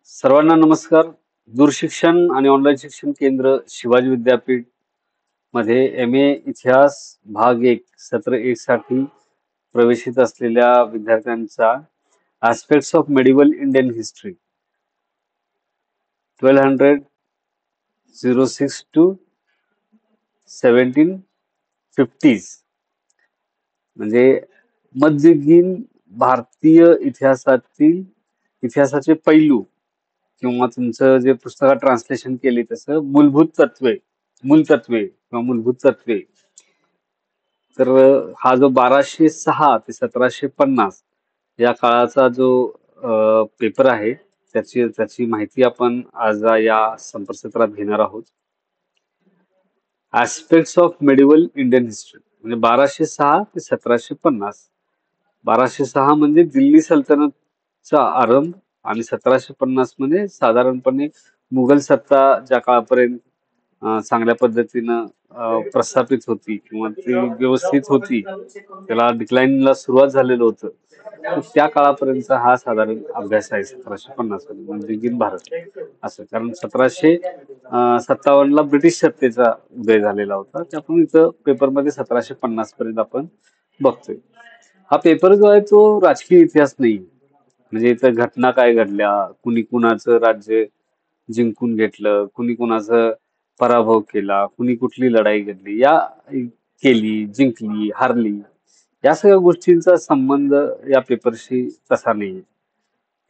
सर्वांना नमस्कार. दूरशिक्षण आणि ऑनलाईन शिक्षण केंद्र शिवाजी विद्यापीठ मध्ये एम.ए. इतिहास भाग 1 सत्र 1 साठी प्रवेशित असलेल्या विद्यार्थ्यांचा aspects of medieval Indian history 1206 to 1750 म्हणजे मध्ययुगीन भारतीय इतिहासाचे पैलू किंवा तुमचं जे पुस्तकात ट्रान्सलेशन केले तसं मूलतत्वे किंवा मूलभूत तत्वे. तर हा जो 1206 ते 1750 या काळाचा जो पेपर आहे त्याची माहिती आपण आज या संपर्कसत्रात घेणार आहोत. Aspects of medieval Indian history म्हणजे 1206 ते 1750. 1206 म्हणजे दिल्ली सल्तनतचा आरंभ आणि 1750 म्हणजे साधारणपणे मुघल सत्ता ज्या काळापर्यंत चांगल्या पद्धतीनं प्रस्थापित होती किंवा ती व्यवस्थित होती, त्याला डिक्लाइनला सुरुवात झालेलं होतं, तर त्या काळापर्यंतचा हा साधारण अभ्यास आहे 1750 म्हणजे भारत असं. कारण 1757ला ब्रिटिश सत्तेचा उदय झालेला होता, त्यातून इथं पेपरमध्ये 1750 पर्यंत आपण बघतोय. हा पेपर जो आहे तो राजकीय इतिहास नाही, म्हणजे इथं घटना काय घडल्या, कुणी कुणाचं राज्य जिंकून घेतलं, कुणी कुणाचं पराभव केला, कुणी कुठली लढाई घडली, जिंकली, हारली, या सगळ्या गोष्टींचा संबंध या पेपरशी तसा नाही.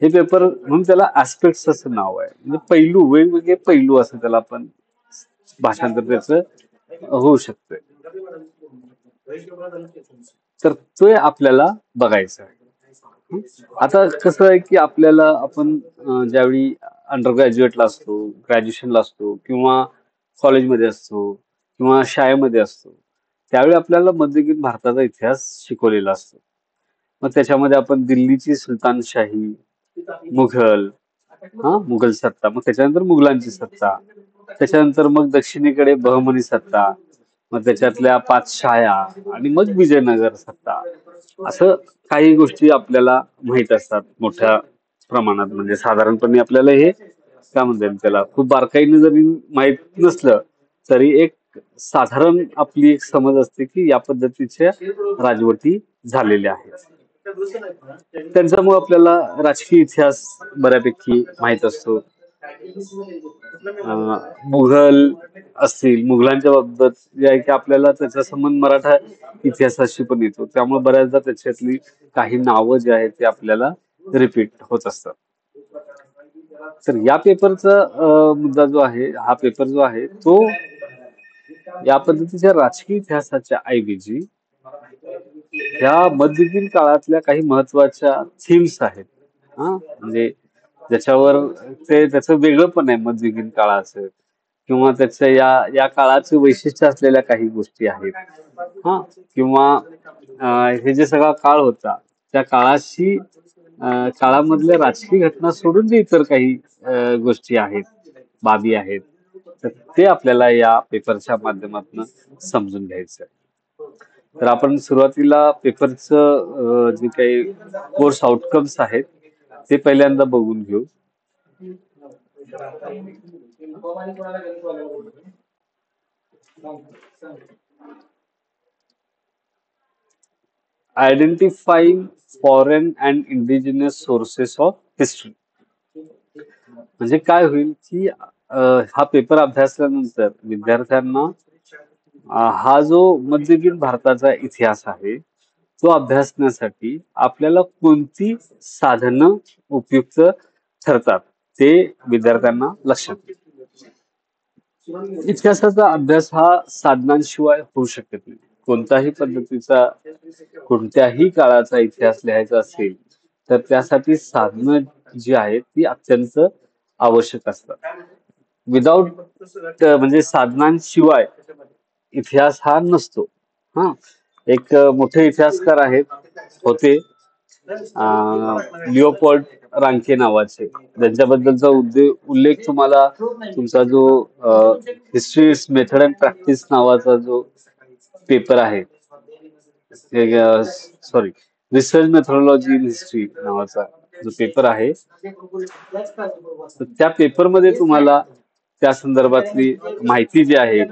हे पेपर म्हणून त्याला ऍस्पेक्ट्स असं नाव आहे, म्हणजे पैलू, वेगवेगळे पैलू असं त्याला आपण भाषांतर त्याचं होऊ शकतंय. तर ते आपल्याला बघायचं आहे. आता कसं आहे की आपण ज्यावेळी अंडर ग्रॅज्युएटला असतो, ग्रॅज्युएशनला असतो किंवा कॉलेजमध्ये असतो किंवा शाळेमध्ये असतो, त्यावेळी आपल्याला मध्ययुगीन भारताचा इतिहास शिकवलेला असतो. मग त्याच्यामध्ये आपण दिल्लीची सुलतानशाही, मुघल सत्ता, मग त्याच्यानंतर मुघलांची सत्ता, त्याच्यानंतर मग दक्षिणेकडे बहमनी सत्ता, मग त्याच्यातल्या 5 शाया आणि मग विजयनगर सत्ता, असं काही गोष्टी आपल्याला माहित असतात मोठ्या प्रमाणात. म्हणजे साधारणपणे आपल्याला हे काय म्हणता येईल, त्याला खूप बारकाईने जरी माहित नसलं तरी एक साधारण आपली एक समज असते की या पद्धतीच्या राजवटी झालेल्या आहेत. त्यांच्यामुळे आपल्याला राजकीय इतिहास बऱ्यापैकी माहित असतो. मुघल असतील, मुघलांच्या बाबत जे आहे की आपल्याला त्याचा संबंध मराठा इतिहासाशी पण येतो, त्यामुळे बऱ्याचदा त्याच्यातली काही नावं जे आहेत ते आपल्याला रिपीट होत असतात. तर या पेपरचा मुद्दा जो आहे, हा पेपर जो आहे तो या पद्धतीच्या राजकीय इतिहासाच्या ऐवजी या मध्ययुगीन काळातल्या काही महत्वाच्या थीम्स आहेत, म्हणजे ज्याच्यावर त्याचं वेगळं पण आहे मध्ययुगीन काळाचं, किंवा त्याच्या या काळाचं वैशिष्ट्य असलेल्या काही गोष्टी आहेत, किंवा हे जे सगळा काळ होता त्या काळामधल्या राजकीय घटना सोडून जे इतर काही गोष्टी आहेत, बाबी आहेत, तर ते आपल्याला या पेपरच्या माध्यमातून समजून घ्यायचं आहे. तर आपण सुरुवातीला पेपरचं जे काही कोर्स आउटकम्स आहेत ते पहिल्यांदा बघून घेऊ. Identifying foreign and indigenous sources of history. म्हणजे काय होईल की हा पेपर अभ्यासल्यानंतर विद्यार्थ्यांना हा जो मध्ययुगीन भारताचा इतिहास आहे तो अभ्यासण्यासाठी आपल्याला कोणती साधनं उपयुक्त ठरतात ते विद्यार्थ्यांना लक्षात येईल. इतिहासाचा अभ्यास हा साधनांशिवाय होऊ शकत नाही. कोणत्याही पद्धतीचा, कोणत्याही काळाचा इतिहास लिहायचा असेल तर त्यासाठी साधनं जी आहेत ती अत्यंत आवश्यक असतात. विदाउट म्हणजे साधनांशिवाय इतिहास हा नसतो. एक मोठे इतिहासकार होते लिओपोल्ड रांके नावाचे, ज्यांच्याबद्दलचा उल्लेख तुम्हाला तुमचा जो हिस्ट्री मेथड अँड प्रॅक्टिस नावाचा जो पेपर आहे, sorry, research methodology in history नावाचा जो पेपर आहे तर त्या पेपरमध्ये तुम्हाला त्या संदर्भातली माहिती जी आहे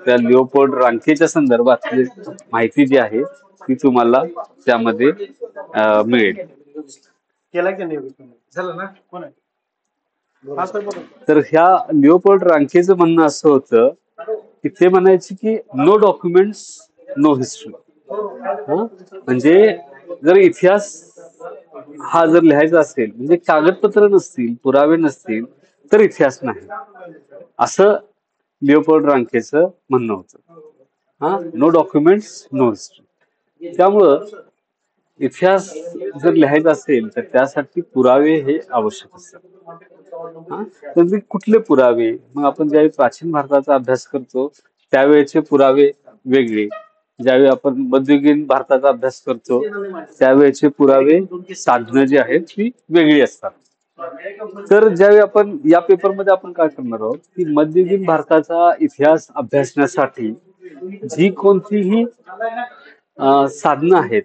त्या लिओपोल्ड रांकेच्या संदर्भातली माहिती जी आहे ती तुम्हाला त्यामध्ये मिळेल. तर ह्या लिओपोल्ड रांकेचं म्हणणं असं होतं की ते म्हणायचे की नो डॉक्युमेंट्स नो हिस्ट्री. म्हणजे जर इतिहास हा जर लिहायचा असेल म्हणजे कागदपत्र नसतील, पुरावे नसतील तर इतिहास नाही, असं लिओपोल्ड रांकेचं म्हणणं होतं. No documents no history. त्यामुळं इतिहास जर लिहायचा असेल तर त्यासाठी पुरावे हे आवश्यक असतात. तर ते कुठले पुरावे? मग आपण ज्यावेळी प्राचीन भारताचा अभ्यास करतो त्यावेळेचे पुरावे वेगळे, ज्यावेळी आपण मध्ययुगीन भारताचा अभ्यास करतो त्यावेळेचे पुरावे साधनं जी आहेत ती वेगळी असतात. तर ज्यावेळी आपण या पेपरमध्ये आपण काय करणार आहोत की मध्ययुगीन भारताचा इतिहास अभ्यासण्यासाठी जी कोणतीही साधनं आहेत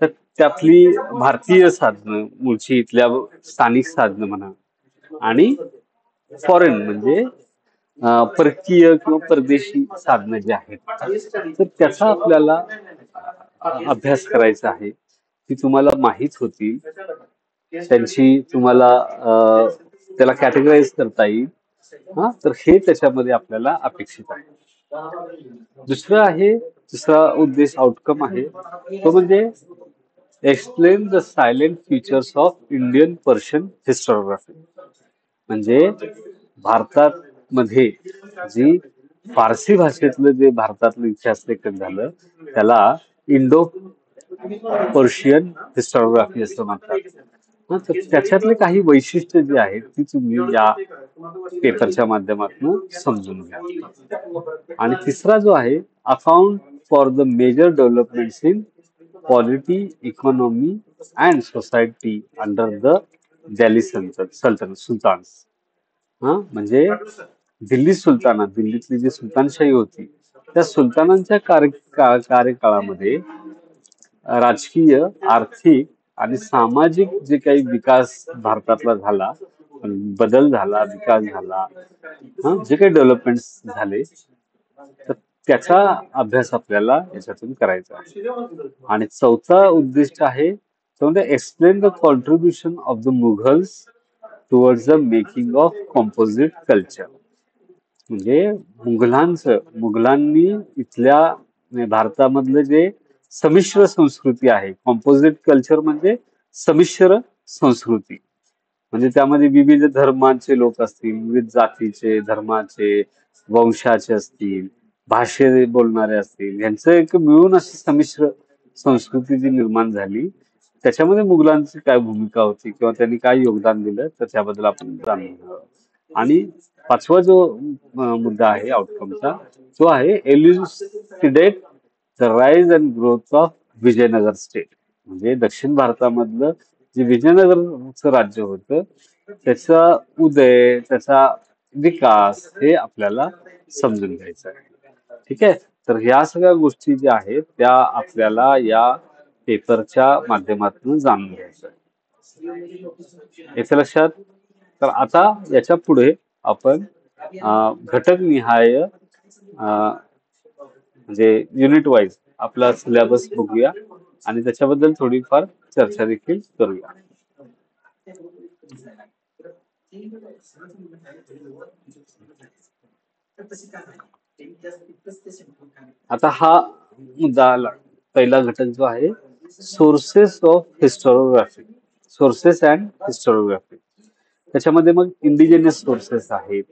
तर त्यातली भारतीय साधनं, मूळची इथल्या स्थानिक साधनं म्हणा, आणि फॉरेन म्हणजे परकीय किंवा परदेशी साधनं जी आहेत तर त्याचा आपल्याला अभ्यास करायचा आहे. ती तुम्हाला माहीत होतील, त्यांची तुम्हाला त्याला कॅटेगराईज करता येईल. तर हे त्याच्यामध्ये आपल्याला अपेक्षित आहे. दुसरा उद्देश आउटकम आहे तो म्हणजे explain the silent features of Indian Persian historiography. म्हणजे भारतात मध्ये जी फारसी भाषेतलं जे भारतातलं इतिहास लेखन झालं त्याला इंडो पर्शियन हिस्टोग्राफी असं म्हणतात. तर त्याच्यातले काही वैशिष्ट्य जी आहेत ती तुम्ही या पेपरच्या माध्यमातून समजून घ्या. आणि तिसरा जो आहे account for the major developments in polity, economy and society under the Delhi sultans. म्हणजे दिल्लीतली जी सुलतानशाही होती त्या सुलतानांच्या कार्यकाळामध्ये राजकीय, आर्थिक आणि सामाजिक जे काही विकास भारतातला झाला, बदल झाला, विकास झाला, जे काही डेव्हलपमेंट झाले तर त्याचा अभ्यास आपल्याला याच्यातून करायचा आहे. आणि चौथा उद्दिष्ट आहे तो म्हणजे explain the contribution of the Mughals towards the making of composite culture. म्हणजे मुघलांनी इथल्या भारतामधलं जे संमिश्र संस्कृती आहे, कॉम्पोजिट कल्चर म्हणजे संमिश्र संस्कृती, म्हणजे त्यामध्ये विविध धर्मांचे लोक असतील, विविध जातीचे, धर्माचे, वंशाचे असतील, भाषे बोलणारे असतील, यांचं एक मिळून अशी संमिश्र संस्कृती जी निर्माण झाली त्याच्यामध्ये मुघलांची काय भूमिका होती किंवा त्यांनी काय योगदान दिलं तर त्याबद्दल आपण जाणून घेऊ. आणि पाचवा जो मुद्दा आहे आउटकमचा तो आहे elucidate the rise and growth of Vijayanagar state. म्हणजे दक्षिण भारतामधलं जे विजयनगरचं राज्य होतं त्याचा उदय, त्याचा विकास हे आपल्याला समजून घ्यायचं आहे. ठीक आहे. तर ह्या सगळ्या गोष्टी ज्या आहेत त्या आपल्याला या पेपरच्या माध्यमातून जाणून घ्यायचं आहे. याच्या लक्षात. तर आता याच्या पुढे आपण घटकनिहाय म्हणजे युनिट वाईज आपला सिलेबस बघूया आणि त्याच्याबद्दल थोडीफार चर्चा देखील करूया. आता हा मुद्दा आला. पहिला घटक जो आहे sources of historiography, sources and historiography. त्याच्यामध्ये मग इंडिजिनियस सोर्सेस आहेत,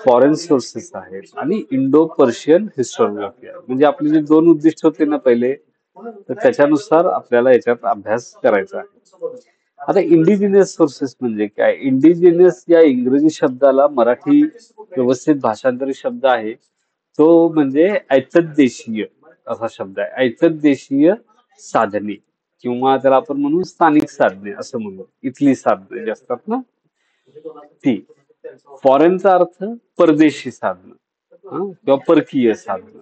फॉरेन सोर्सेस आहेत आणि इंडो पर्शियन हिस्टोग्राफी आहे. म्हणजे आपले जे दोन उद्दिष्ट होते ना पहिले तर त्याच्यानुसार आपल्याला याच्यात अभ्यास करायचा आहे. आता इंडिजिनियस सोर्सेस म्हणजे काय? इंडिजिनियस या इंग्रजी शब्दाला मराठी व्यवस्थित भाषांतरित शब्द आहे तो म्हणजे ऐतद्देशीय असा शब्द आहे. ऐतद्देशीय साधने किंवा त्याला आपण म्हणू स्थानिक साधने असं म्हणू. इथली साधने जे असतात ना ती. फॉरेनचा अर्थ परदेशी साधनं किंवा परकीय साधनं.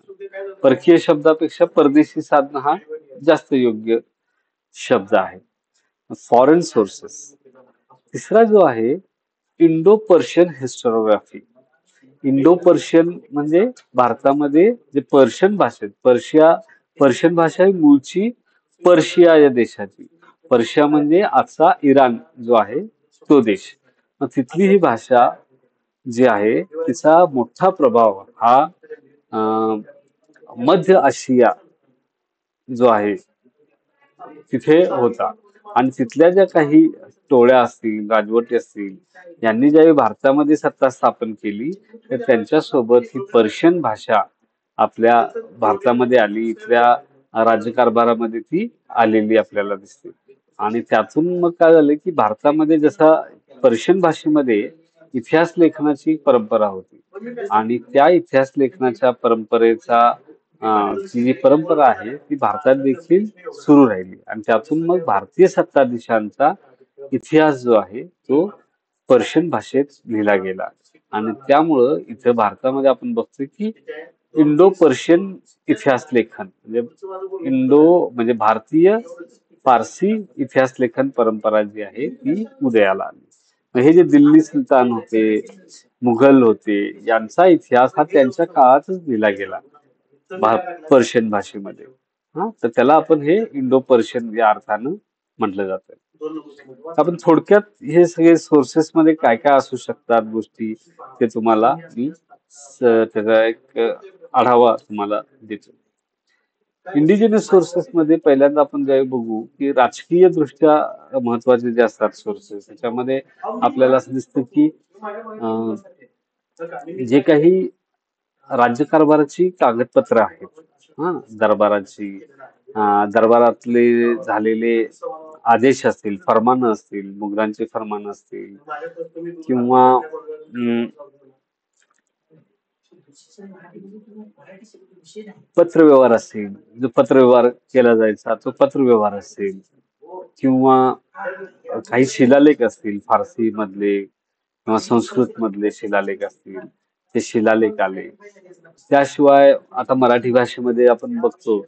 परकीय शब्दापेक्षा परदेशी साधनं हा जास्त योग्य शब्द आहे. Foreign sources. तिसरा जो आहे Indo Persian historiography. Indo Persian म्हणजे भारतामध्ये जे पर्शियन भाषेत पर्शियन भाषा ही मूळची पर्शिया या देशाची. पर्शिया म्हणजे आजचा इराण जो आहे तो देश. मग तिथली ही भाषा जी आहे तिचा मोठा प्रभाव हा अं, मध्य आशिया जो आहे तिथे होता. आणि तिथल्या ज्या काही टोळ्या असतील, राजवटी असतील, यांनी ज्यावेळी भारतामध्ये सत्ता स्थापन केली, तर त्यांच्यासोबत ही पर्शियन भाषा आपल्या भारतामध्ये आली. इथल्या राज्यकारभारामध्ये ती आलेली आपल्याला दिसते. आणि त्यातून मग काय झालं की भारतामध्ये जसा पर्शियन भाषेमध्ये इतिहास लेखनाची परंपरा होती आणि त्या इतिहास लेखनाच्या परंपरेचा ची जी परंपरा आहे ती भारतात देखील सुरू राहिली आणि त्यातून मग भारतीय सत्ताधीशांचा इतिहास जो आहे तो पर्शियन भाषेत लिहिला गेला. आणि त्यामुळं इथं भारतामध्ये आपण बघतोय की इंडो पर्शियन इतिहास लेखन म्हणजे म्हणजे भारतीय फारसी इतिहास लेखन परंपरा जी आहे ती उदयाला आली. मग हे जे दिल्ली सुलतान होते, मुघल होते, यांचा इतिहास हा त्यांच्या काळातच लिहिला गेला पर्शियन भाषेमध्ये. हा, तर त्याला आपण हे इंडो पर्शियन या अर्थानं म्हटलं जातं. आपण थोडक्यात हे सगळे सोर्सेस मध्ये काय काय असू शकतात गोष्टी ते तुम्हाला मी त्याचा एक आढावा तुम्हाला देतो. इंडिजिनस सोर्सेस मध्ये पहिल्यांदा आपण जे बघू की राजकीय दृष्ट्या महत्वाचे जे असतात सोर्सेस त्याच्यामध्ये आपल्याला असं दिसतं की अं, जे काही राज्यकारभाराची कागदपत्र आहेत, हा, दरबाराची, दरबारातले झालेले आदेश असतील, फरमान असतील, मुघलांचे फरमान असतील किंवा पत्रव्यवहार असेल, जो पत्रव्यवहार केला जायचा तो पत्रव्यवहार असेल किंवा काही शिलालेख असतील फारसी मधले किंवा संस्कृत मधले शिलालेख असतील ते शिलालेख आले. त्याशिवाय आता मराठी भाषेमध्ये आपण बघतो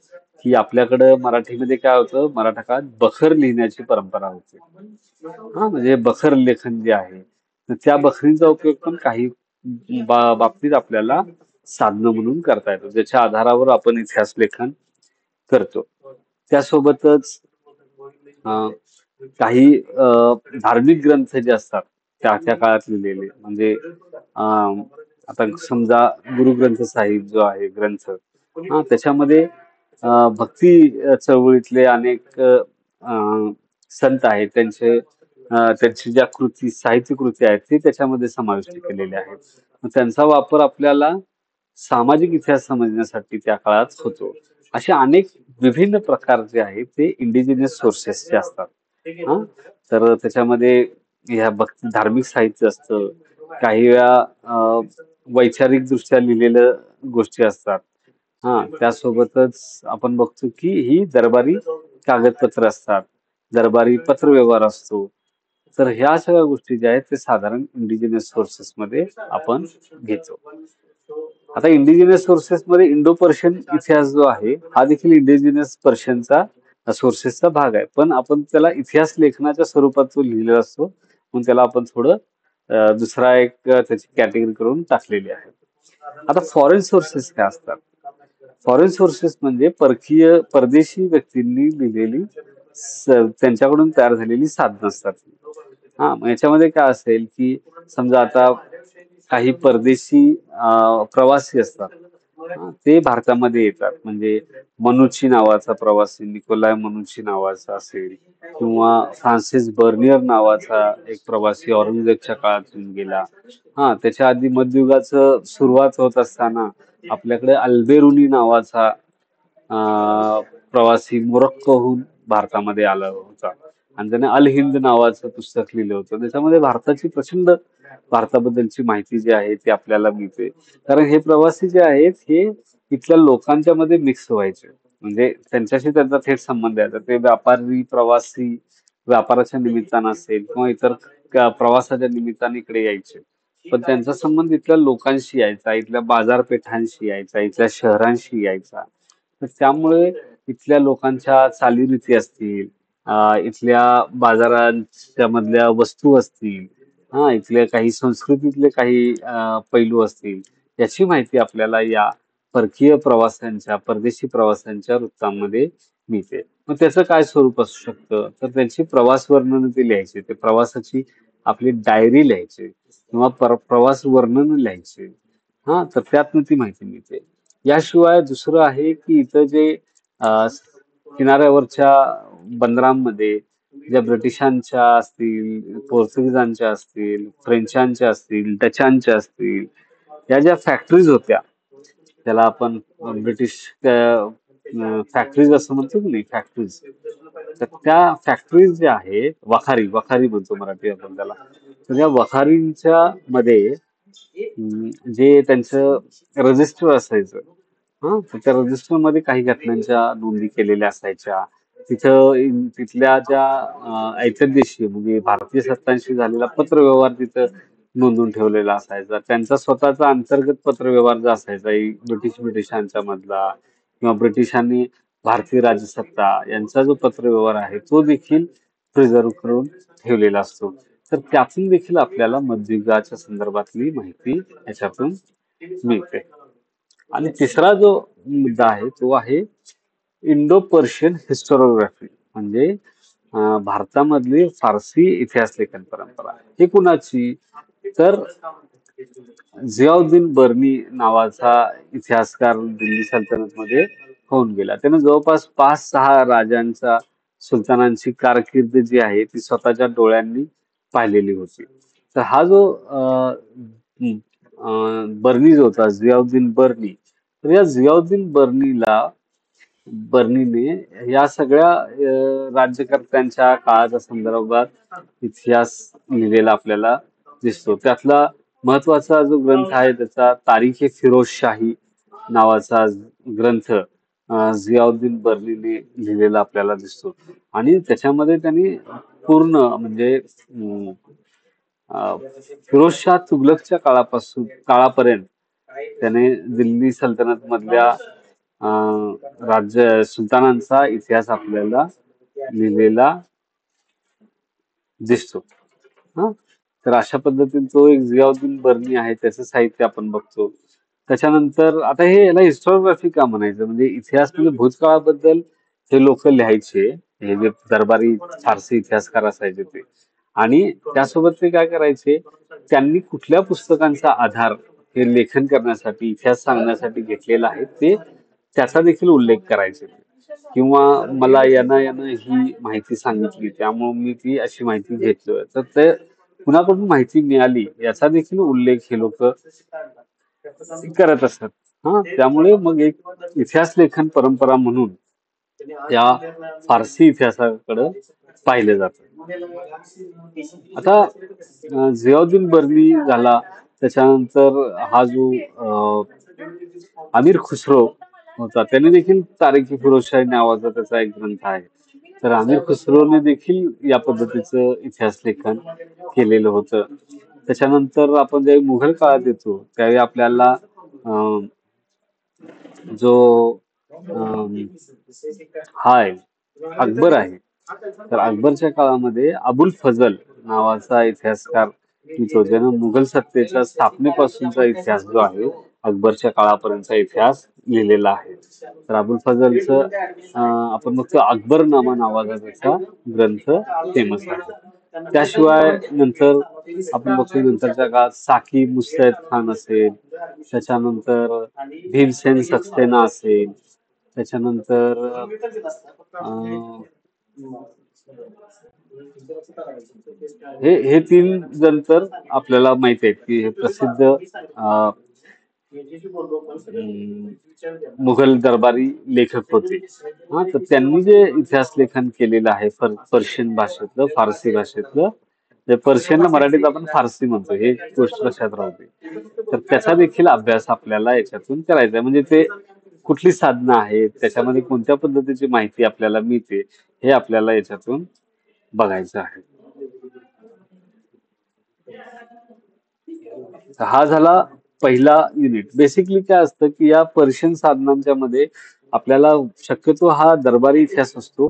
की आपल्याकडं मराठीमध्ये काय होतं, मराठा काळात बखर लिहिण्याची परंपरा होती. हा, म्हणजे बखर लेखन जे आहे तर त्या बखरीचा उपयोग पण काही बाबतीत आपल्याला साधनं म्हणून करता येतो, ज्याच्या आधारावर आपण इतिहास लेखन करतो. त्यासोबतच अं, काही धार्मिक ग्रंथ जे असतात त्या काळात लिहिलेले म्हणजे आता समजा गुरुग्रंथ साहिब जो आहे ग्रंथ, हा, त्याच्यामध्ये भक्ती चळवळीतले अनेक संत आहेत त्यांची ज्या कृती साहित्य कृती आहेत ते त्याच्यामध्ये समाविष्ट केलेले आहेत. मग त्यांचा वापर आपल्याला सामाजिक इतिहास समजण्यासाठी त्या काळात होतो. असे अनेक विभिन्न प्रकार जे आहेत ते इंडिजिनियस सोर्सेसचे असतात. हा, तर त्याच्यामध्ये ह्या भक्ती धार्मिक साहित्य असतं, काही वेळा वैचारिक दृष्ट्या लिहिलेल्या गोष्टी असतात. हा, त्यासोबतच आपण बघतो की ही दरबारी कागदपत्र असतात, दरबारी पत्रव्यवहार असतो. तर ह्या सगळ्या गोष्टी ज्या आहेत ते साधारण इंडिजिनियस सोर्सेस मध्ये आपण घेतो. आता इंडिजिनियस सोर्सेस मध्ये इंडो पर्शियन इतिहास जो आहे हा देखील इंडिजिनियस पर्शियनचा सोर्सेसचा भाग आहे, पण आपण त्याला इतिहास लेखनाच्या स्वरूपात तो लिहिलेला असतो म्हणून त्याला आपण थोडं दुसरा एक त्याची कॅटेगरी करून टाकलेली आहे. आता फॉरेन सोर्सेस काय असतात? फॉरेन सोर्सेस म्हणजे परदेशी व्यक्तींनी लिहिलेली त्यांच्याकडून तयार झालेली साधनं असतात. हा, मग याच्यामध्ये काय असेल की समजा आता काही परदेशी प्रवासी असतात, ते भारतामध्ये येतात. म्हणजे मनुची नावाचा प्रवासी, निकोलाय मनुची नावाचा असेल किंवा फ्रान्सिस बर्नियर नावाचा एक प्रवासी औरंगजेबच्या काळात येऊन गेला. हा, त्याच्या आधी मध्ययुगाचं सुरुवात होत असताना आपल्याकडे अल्बेरुनी नावाचा प्रवासी मोरक्कोहून भारतामध्ये आला होता आणि त्याने अल हिंद नावाचं पुस्तक लिहिलं होतं. त्याच्यामध्ये भारताची प्रचंड भारताबद्दलची माहिती जी आहे ती आपल्याला मिळते. कारण हे प्रवासी जे आहेत हे इथल्या लोकांच्या मध्ये मिक्स व्हायचे, म्हणजे त्यांच्याशी त्यांचा थेट संबंध आहे. तर ते व्यापारी प्रवासी व्यापाराच्या निमित्तानं असेल किंवा इतर प्रवासाच्या निमित्ताने इकडे यायचे, पण त्यांचा संबंध इथल्या लोकांशी यायचा, इथल्या बाजारपेठांशी यायचा, इथल्या शहरांशी यायचा. तर त्यामुळे इथल्या लोकांच्या चालीरीती असतील इथल्या बाजारांच्या मधल्या वस्तू असतील, इथल्या काही संस्कृतीतले काही पैलू असतील, याची माहिती आपल्याला या परकीय प्रवाशांच्या, परदेशी प्रवाशांच्या वृत्तांमध्ये मिळते. मग त्याचं काय स्वरूप असू शकतं? तर त्यांची प्रवास वर्णन ते लिहायचे. ते प्रवासाची आपली डायरी लिहायचे किंवा प्रवास वर्णन लिहायचे. तर त्यातनं ती माहिती मिळते. याशिवाय दुसरं आहे की इथं जे अ, किनाऱ्यावरच्या बंदरांमध्ये ज्या ब्रिटिशांच्या असतील, पोर्तुगीजांच्या असतील, फ्रेंचांच्या असतील, डचांच्या असतील, या ज्या फॅक्टरीज होत्या, त्याला आपण ब्रिटिश फॅक्टरीज असं म्हणतो की नाही, फॅक्टरीज. तर त्या फॅक्टरीज ज्या आहेत, वखारी वखारी म्हणतो मराठी आपण त्याला. तर त्या वखारींच्या मध्ये जे त्यांचं रजिस्टर असायचं, तर त्या रजिस्टर मध्ये काही घटनांच्या नोंदी केलेल्या असायच्या. तिथल्या ज्या ऐत्या देशी म्हणजे भारतीय सत्तांशी झालेला पत्रव्यवहार तिथं नोंदवून ठेवलेला असायचा. त्यांचा स्वतःचा अंतर्गत पत्रव्यवहार जो असायचा, ब्रिटिशांच्या मधला किंवा ब्रिटिशांनी भारतीय राजसत्ता यांचा जो पत्रव्यवहार आहे तो देखील प्रिझर्व करून ठेवलेला असतो. तर त्यातून देखील आपल्याला मध्ययुगाच्या संदर्भातली माहिती याच्यातून मिळते. आणि तिसरा जो मुद्दा आहे तो आहे इंडो पर्शियन हिस्टोरिओग्राफी, म्हणजे भारतामधली फारसी इतिहास लेखन परंपरा. ही कुणाची? तर जियाउद्दीन बर्नी नावाचा इतिहासकार दिल्ली सल्तनतमध्ये होऊन गेला. त्यानं जवळपास 5-6 राजांचा, सुलतानांची कारकीर्द जी आहे ती स्वतःच्या डोळ्यांनी पाहिलेली होती. तर हा जो बर्नी जो होता, जियाउद्दीन बर्नी, तर या जियाउद्दीन बर्नीने या सगळ्या राज्यकर्त्यांच्या काळाच्या संदर्भात इतिहास लिहिलेला आपल्याला दिसतो. त्यातला महत्वाचा जो ग्रंथ आहे त्याचा तारीख ए फिरोजशाही नावाचा ग्रंथ जियाउद्दीन बर्नीने लिहिलेला आपल्याला दिसतो. आणि त्याच्यामध्ये त्यांनी पूर्ण म्हणजे फिरोजशाह तुघलकच्या काळापर्यंत त्याने दिल्ली सल्तनत मधल्या राज्य सुलतानांचा इतिहास आपल्याला लिहिलेला दिसतो. तर अशा पद्धतीने तो एक जियाउद्दीन बर्नी आहे, त्याचं साहित्य आपण बघतो. त्याच्यानंतर आता याला हिस्टोरिओग्राफी का म्हणायचं, म्हणजे इतिहास म्हणजे भूतकाळाबद्दल हे लोक लिहायचे, हे जे दरबारी फारसी इतिहासकार असायचे ते. आणि त्यासोबत ते काय करायचे, त्यांनी कुठल्या पुस्तकांचा आधार हे लेखन करण्यासाठी, इतिहास सांगण्यासाठी घेतलेला आहे ते त्याचा देखील उल्लेख करायचे. किंवा मला यानं ही माहिती सांगितली त्यामुळे मी ती अशी माहिती घेतलोय, तर ते कुणाकडून माहिती मिळाली याचा देखील उल्लेख हे लोक करत असतात. त्यामुळे मग एक इतिहास लेखन परंपरा म्हणून या फारसी इतिहासाकडे पाहिलं जातं. आता जियाउद्दीन बर्नी झाला, त्याच्यानंतर हा जो अमीर खुसरो होता, त्याने देखील तारीख फिरोजशाही नावाचा त्याचा एक ग्रंथ आहे. तर अमीर खुसरोने देखील या पद्धतीचं इतिहास लेखन केलेलं होतं. त्याच्यानंतर आपण ज्यावेळी मुघल काळात येतो त्यावेळी आपल्याला जो अकबर आहे, तर अकबरच्या काळामध्ये अबुल फजल नावाचा इतिहासकार तो ज्यानं मुघल सत्तेच्या स्थापनेपासूनचा इतिहास जो आहे, अकबरच्या काळापर्यंतचा इतिहास लिहिलेला आहे. तर अबुल फजलचं आपण बघतो अकबरनामा नावाचा त्याचा ग्रंथ फेमस आहे. त्याशिवाय नंतर आपण बघतो नंतरच्या काळात साकी मुस्तैद खान असेल, त्याच्यानंतर भीमसेन सक्सेना असेल, त्याच्यानंतर हे 3 जण तर आपल्याला माहित आहेत की हे प्रसिद्ध मुघल दरबारी लेखक होते. तर त्यांनी जे इतिहास लेखन केलेलं आहे पर्शियन भाषेतलं, फारसी भाषेतलं, पर्शियनला मराठीत आपण फारसी म्हणतो, हे गोष्ट लक्षात राहते. तर त्याचा देखील अभ्यास आपल्याला याच्यातून करायचा आहे. म्हणजे ते कुठली साधनं आहेत, त्याच्यामध्ये कोणत्या पद्धतीची माहिती आपल्याला मिळते, हे आपल्याला याच्यातून बघायचं आहे. हा झाला पहिला युनिट. बेसिकली काय असतं की या पर्शियन साधनांच्या मध्ये आपल्याला शक्यतो हा दरबारी इतिहास असतो.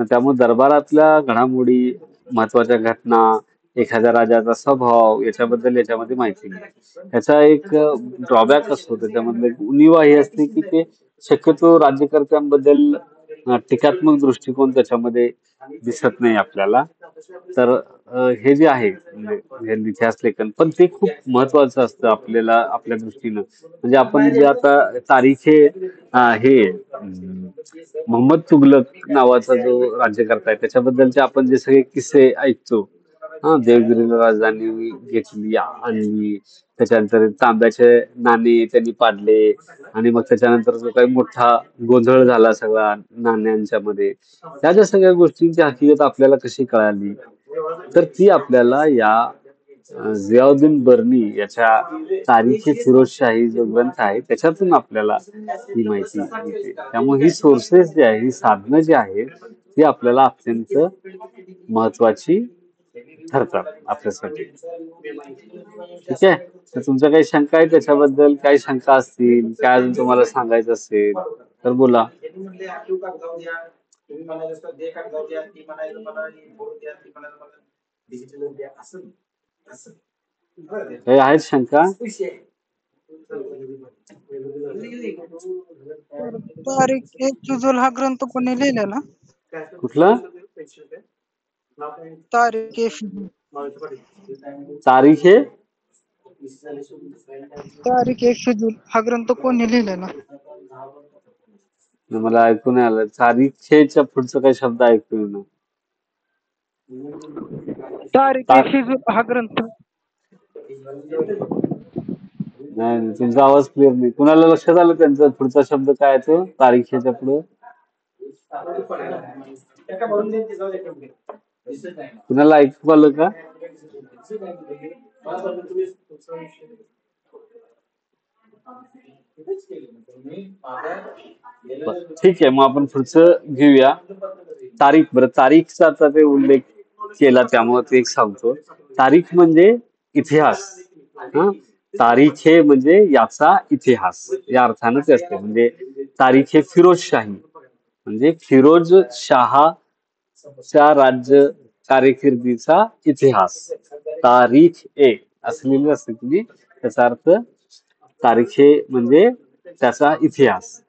त्यामुळे दरबारातल्या घडामोडी, महत्वाच्या घटना, एखाद्या राजाचा स्वभाव याच्याबद्दल याच्यामध्ये माहिती मिळते. ह्याचा एक ड्रॉबॅक असतो त्याच्यामधलं एक उणिवा ही असते की ते शक्यतो राज्यकर्त्यांबद्दल टीकात्मक दृष्टिकोन त्याच्यामध्ये दिसत नाही आपल्याला. तर हे जे आहे म्हणजे हे इतिहास लेखन पण ते खूप महत्वाचं असतं आपल्याला आपल्या दृष्टीनं. म्हणजे आपण जे आता तारीखे हे मोहम्मद तुघलक नावाचा जो राज्यकर्ता आहे त्याच्याबद्दलचे आपण जे सगळे किस्से ऐकतो. देवगिरीला राजधानी घेतली आणली, त्याच्यानंतर तांब्याचे नाणे त्यांनी पाडले आणि मग त्याच्यानंतर जो काही मोठा गोंधळ झाला सगळा नाण्यांच्या मध्ये, त्या ज्या सगळ्या गोष्टींची हकीकत आपल्याला कशी कळाली, तर ती आपल्याला या जियाउद्दीन बर्नी याच्या तारीखी फिरोजशाही जो ग्रंथ आहे त्याच्यातून आपल्याला ही माहिती मिळते. त्यामुळे ही सोर्सेस जे आहे, ही साधनं जी आहेत ती आपल्याला अत्यंत महत्वाची ठरतात आपल्यासाठी. ठीक आहे. तर तुमच्या काही शंका आहे त्याच्याबद्दल, काही शंका असतील, काय अजून तुम्हाला सांगायचं असेल तर बोला. काही आहेत शंका? तर तारीख एक जुजल हा ग्रंथ कोणी लिहिलेला? कुठला? तारीख ए फिजूल. तारीख आहे तारीख ए फिजूल हा ग्रंथ कोणी लिहिलेला? मला ऐकून नाही आलं. तारीखेच्या पुढचं काही शब्द ऐकू येईना. तारीख ए फिजूल हा ग्रंथ नाही, तुमचा आवाज क्लिअर नाही. कुणाला लक्षात आलं त्यांचा पुढचा शब्द काय आहे तो तारीखेच्या पुढे? कुणाला ऐकू आलं का? ठीक आहे, मग आपण पुढचं घेऊया. तारीख. बरं, तारीखचा आता ते उल्लेख केला त्यामुळे ते एक सांगतो. तारीख म्हणजे इतिहास. तारीख हे म्हणजे याचा इतिहास या अर्थानं ते असते. म्हणजे तारीख हे फिरोजशाही म्हणजे फिरोज शहाच्या राज्य कारकिर्दीचा इतिहास. तारीख ए असं लिहिलं असतं की त्याचा अर्थ तारीख हे म्हणजे त्याचा इतिहास.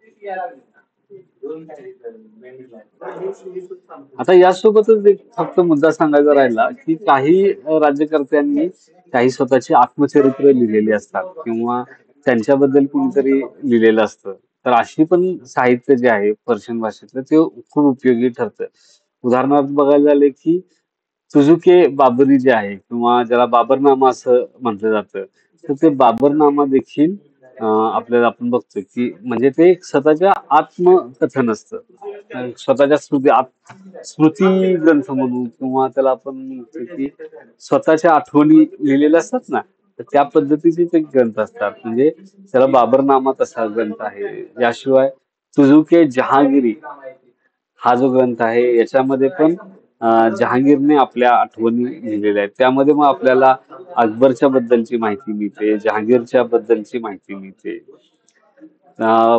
आता यासोबतच एक फक्त मुद्दा सांगायचा राहिला की काही राज्यकर्त्यांनी काही स्वतःची आत्मचरित्र लिहिलेली असतात किंवा त्यांच्याबद्दल कोणीतरी लिहिलेलं असतं. तर अशी पण साहित्य जे आहे पर्शियन भाषेतलं ते खूप उपयोगी ठरतं. उदाहरणार्थ बघायला झाले की सुझुके बाबरी जे आहे किंवा ज्याला बाबरनामा असं म्हटलं जातं, तर ते बाबरनामा देखील आपल्याला आपण बघतो की म्हणजे ते एक स्वतःच्या आत्मकथन असतं. स्वतःच्या स्मृती ग्रंथ म्हणू किंवा त्याला आपण म्हणतो की स्वतःच्या आठवणी लिहिलेल्या असतात ना, तर त्या पद्धतीचे ते ग्रंथ असतात. म्हणजे त्याला बाबरनामा तसा ग्रंथ आहे. याशिवाय सुझुके जहांगीरी हा जो ग्रंथ आहे याच्यामध्ये पण जहांगीरने आपल्या आठवणी लिहिलेल्या आहेत. त्यामध्ये मग आपल्याला अकबरच्या बद्दलची माहिती मिळते, जहांगीरच्या बद्दलची माहिती मिळते.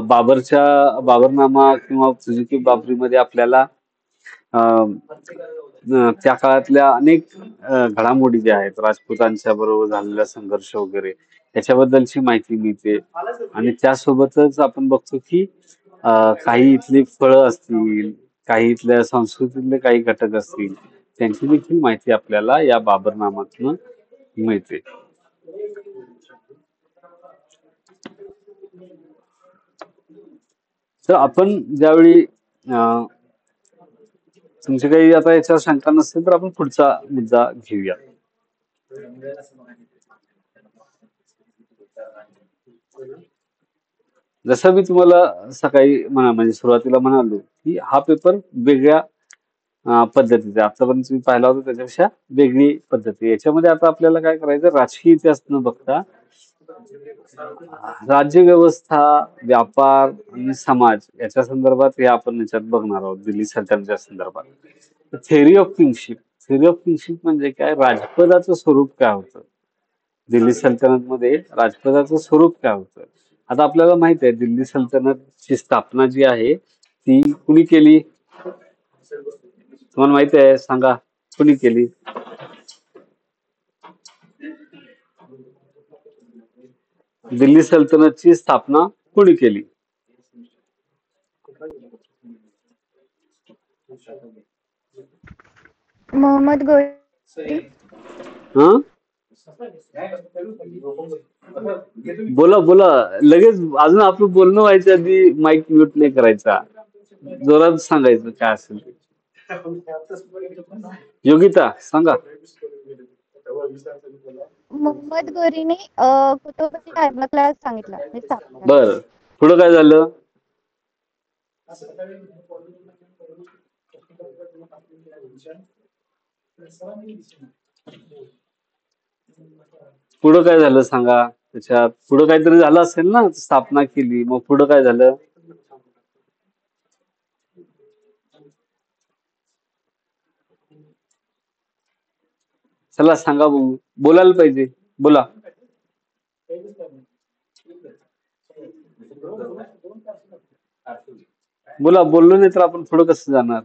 बाबरनामा किंवा सुझुकी बाबरीमध्ये आपल्याला त्या काळातल्या अनेक घडामोडी ज्या आहेत, राजपुतांच्या बरोबर झालेला संघर्ष वगैरे याच्याबद्दलची माहिती मिळते. आणि त्यासोबतच आपण बघतो की काही इथली फळं असतील, काही इथल्या संस्कृतीतले काही घटक असतील, त्यांची देखील माहिती आपल्याला या बाबरनामातून मिळते. तर आपण ज्यावेळी तुमची काही आता याच्यावर शंका नसेल तर आपण पुढचा मुद्दा घेऊया. जसं मी तुम्हाला सकाळी म्हणजे सुरुवातीला म्हणालो की हा पेपर वेगळ्या पद्धतीचा आतापर्यंत तुम्ही पाहिला होता त्याच्यापेक्षा वेगळी पद्धती. याच्यामध्ये आता आपल्याला काय करायचं, राजकीय इतिहास न बघता राज्यव्यवस्था, व्यापार आणि समाज याच्या संदर्भात हे आपण याच्यात बघणार आहोत दिल्ली सल्तनतच्या संदर्भात. Theory of kingship. Theory of kingship म्हणजे काय, राजपदाचं स्वरूप काय होतं, दिल्ली सल्तनत मध्ये राजपदाचं स्वरूप काय होतं. आता आपल्याला माहित आहे दिल्ली सल्तनतची स्थापना जी आहे ती कुणी केली? तुम्हाला माहिती आहे? सांगा, कोणी केली? दिल्ली सल्तनतची स्थापना कोणी केली? मोहम्मद घोरी. हं? बोला बोला, लगेच. अजून आपलं बोलणं व्हायच्या आधी माईक म्यूट नाही करायचा. जोरात सांगायचं काय असेल ते. योगिता सांगा. मोहम्मद घोरीने कुतुबुद्दीन ऐबकला सांगितलं म्हणजे स्थापना. बर, पुढं काय झालं? पुढं काय झालं सांगा. त्याच्यात पुढं काहीतरी झालं असेल ना, स्थापना केली, मग पुढं काय झालं? चला सांगा बघू, बोलायला पाहिजे, बोला. बोला, बोललो नाही तर आपण पुढं कसं जाणार?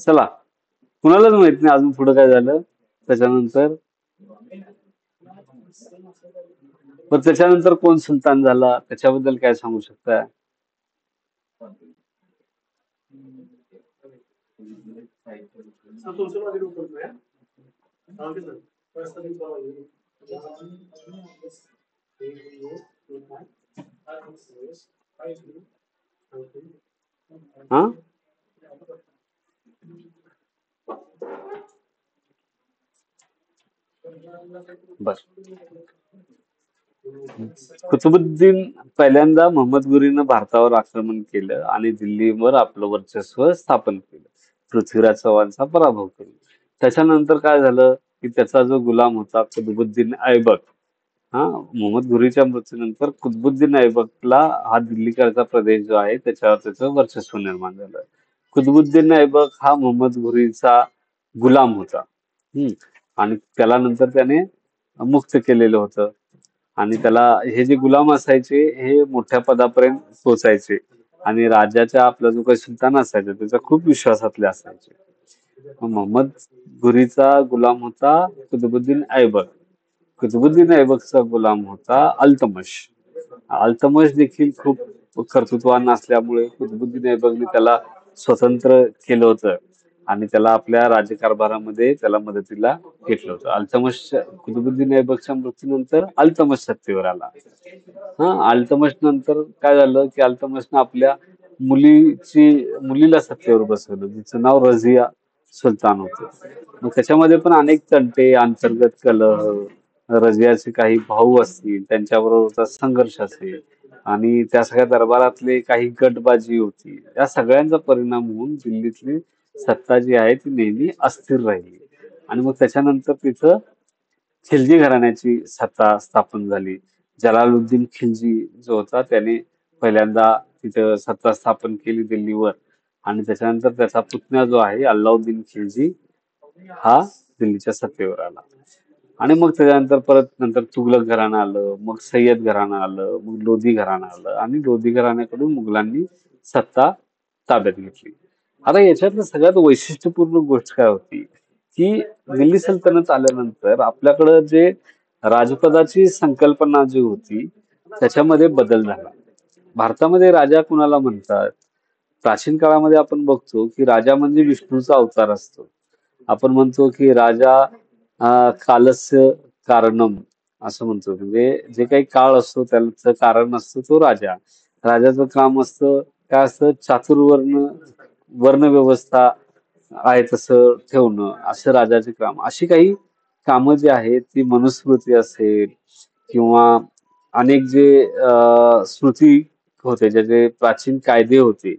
चला, कुणालाच माहित नाही अजून पुढं काय झालं त्याच्यानंतर. पण त्याच्यानंतर कोण सुलतान झाला त्याच्याबद्दल काय सांगू शकता? हा, बर. कुतुबुद्दीन पहिल्यांदा मोहम्मद घोरीनं भारतावर आक्रमण केलं आणि दिल्लीवर आपलं वर्चस्व स्थापन केलं. पृथ्वीराज चव्हाणचा पराभव केला. त्याच्यानंतर काय झालं की त्याचा जो गुलाम होता कुतुबुद्दीन ऐबक, मोहम्मद घोरीच्या मृत्यूनंतर कुतुबुद्दीन ऐबकला हा दिल्लीकडचा प्रदेश जो आहे त्याच्यावर त्याचं वर्चस्व निर्माण झालं. कुतुबुद्दीन ऐबक हा मोहम्मद घोरीचा गुलाम होता. आणि त्याला नंतर त्याने मुक्त केलेलं होतं. आणि त्याला हे जे गुलाम असायचे हे मोठ्या पदापर्यंत पोचायचे आणि राजाच्या आपला जो काही सुलतान असायचा त्याचा खूप विश्वासातले असायचे. मोहम्मद घोरीचा गुलाम होता कुतुबुद्दीन ऐबक. कुतुबुद्दीन ऐबकचा गुलाम होता अल्तमश. अल्तमश देखील खूप कर्तृत्वान असल्यामुळे कुतुबुद्दीन ऐबकने त्याला स्वतंत्र केलं होतं आणि त्याला आपल्या राज्यकारभारामध्ये त्याला मदतीला घेतलं होतं. अल्तमश कुतुबुद्दीन ऐबकच्या मृत्यूनंतर अल्तमश सत्तेवर आला. अल्तमश नंतर काय झालं की अल्तमशनं आपल्या मुलीला सत्तेवर बसवलं, जिचं नाव रझिया सुलतान होतं. मग त्याच्यामध्ये पण अनेक तंटे, अंतर्गत कलह, रझियाचे काही भाऊ असतील त्यांच्याबरोबरचा संघर्ष असेल आणि त्या सगळ्या दरबारातले काही गटबाजी होती, या सगळ्यांचा परिणाम होऊन दिल्लीतली सत्ता जी आहे ती नेहमी अस्थिर राहिली. आणि मग त्याच्यानंतर तिथं खिलजी घराण्याची सत्ता स्थापन झाली. जलालुद्दीन खिलजी जो होता त्याने पहिल्यांदा तिथं सत्ता स्थापन केली दिल्लीवर आणि त्याच्यानंतर त्याचा पुतण्या जो आहे अल्लाउद्दीन खिलजी हा दिल्लीच्या सत्तेवर आला. आणि मग त्याच्यानंतर परत नंतर तुघलक घराणं आलं, मग सय्यद घराणं आलं, मग लोधी घराणं आलं आणि लोधी घराण्याकडून मुघलांनी सत्ता ताब्यात घेतली. आता याच्यातलं सगळ्यात वैशिष्ट्यपूर्ण गोष्ट काय होती की दिल्ली सल्तनत आल्यानंतर आपल्याकडं जे राजपदाची संकल्पना जी होती त्याच्यामध्ये बदल झाला. भारतामध्ये राजा कुणाला म्हणतात? प्राचीन काळामध्ये आपण बघतो की राजा म्हणजे विष्णूचा अवतार असतो. आपण म्हणतो की राजा कालस्य कारणम असं म्हणतो, म्हणजे जे काही काळ असतो त्याचं कारण असतो तो राजा. राजाचं काम असतं काय असतं? चातुर्वर्ण वर्ण व्यवस्था आहे तसं ठेवणं, असं राजाचे काम. अशी काही कामं जी आहेत ती मनुस्मृती असेल किंवा अनेक जे स्मृती होते, ज्याचे प्राचीन कायदे होते,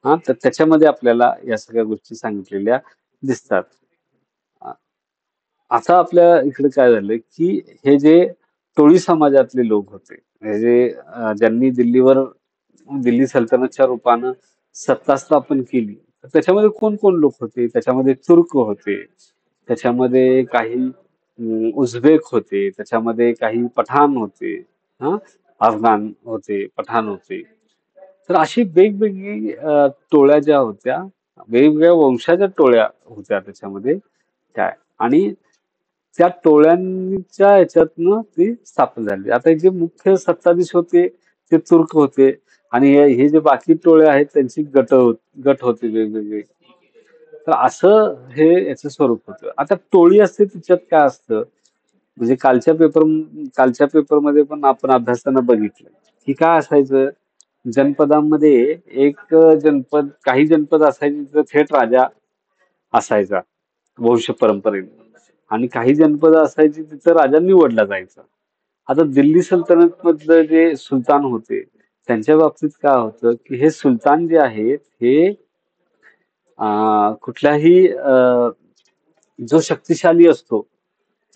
तर त्याच्यामध्ये आपल्याला या सगळ्या गोष्टी सांगितलेल्या दिसतात. आता आपल्या इकडे काय झालं की हे जे टोळी समाजातले लोक होते, हे जे ज्यांनी दिल्ली सल्तनतच्या रूपानं सत्ता स्थापन केली, तर त्याच्यामध्ये कोण कोण लोक होते? त्याच्यामध्ये तुर्क होते, त्याच्यामध्ये काही उझबेक होते, त्याच्यामध्ये काही पठाण होते. अफगाण होते, पठाण होते. तर अशी वेगवेगळी टोळ्या ज्या होत्या, वेगवेगळ्या वंशाच्या टोळ्या होत्या त्याच्यामध्ये काय. आणि त्या टोळ्यांच्या ह्याच्यातनं ती स्थापन झाली. आता जे मुख्य सत्ताधीश होते ते तुर्क होते आणि हे जे बाकी टोळे आहेत त्यांची गट होते वेगवेगळे. तर असं हे याचं स्वरूप होतं. आता टोळी असते तिच्यात काय असतं, म्हणजे कालच्या पेपरमध्ये पण आपण अभ्यासानं बघितलं की काय असायचं. जनपदांमध्ये एक काही जनपद असायचे तिथं थेट राजा असायचा वंश परंपरेने, आणि काही जनपद असायची तिथं राजा निवडला जायचा. आता दिल्ली सल्तनत मधलं जे सुलतान होते त्यांच्या बाबतीत काय होतं की हे सुलतान जे आहेत हे कुठल्याही जो शक्तिशाली असतो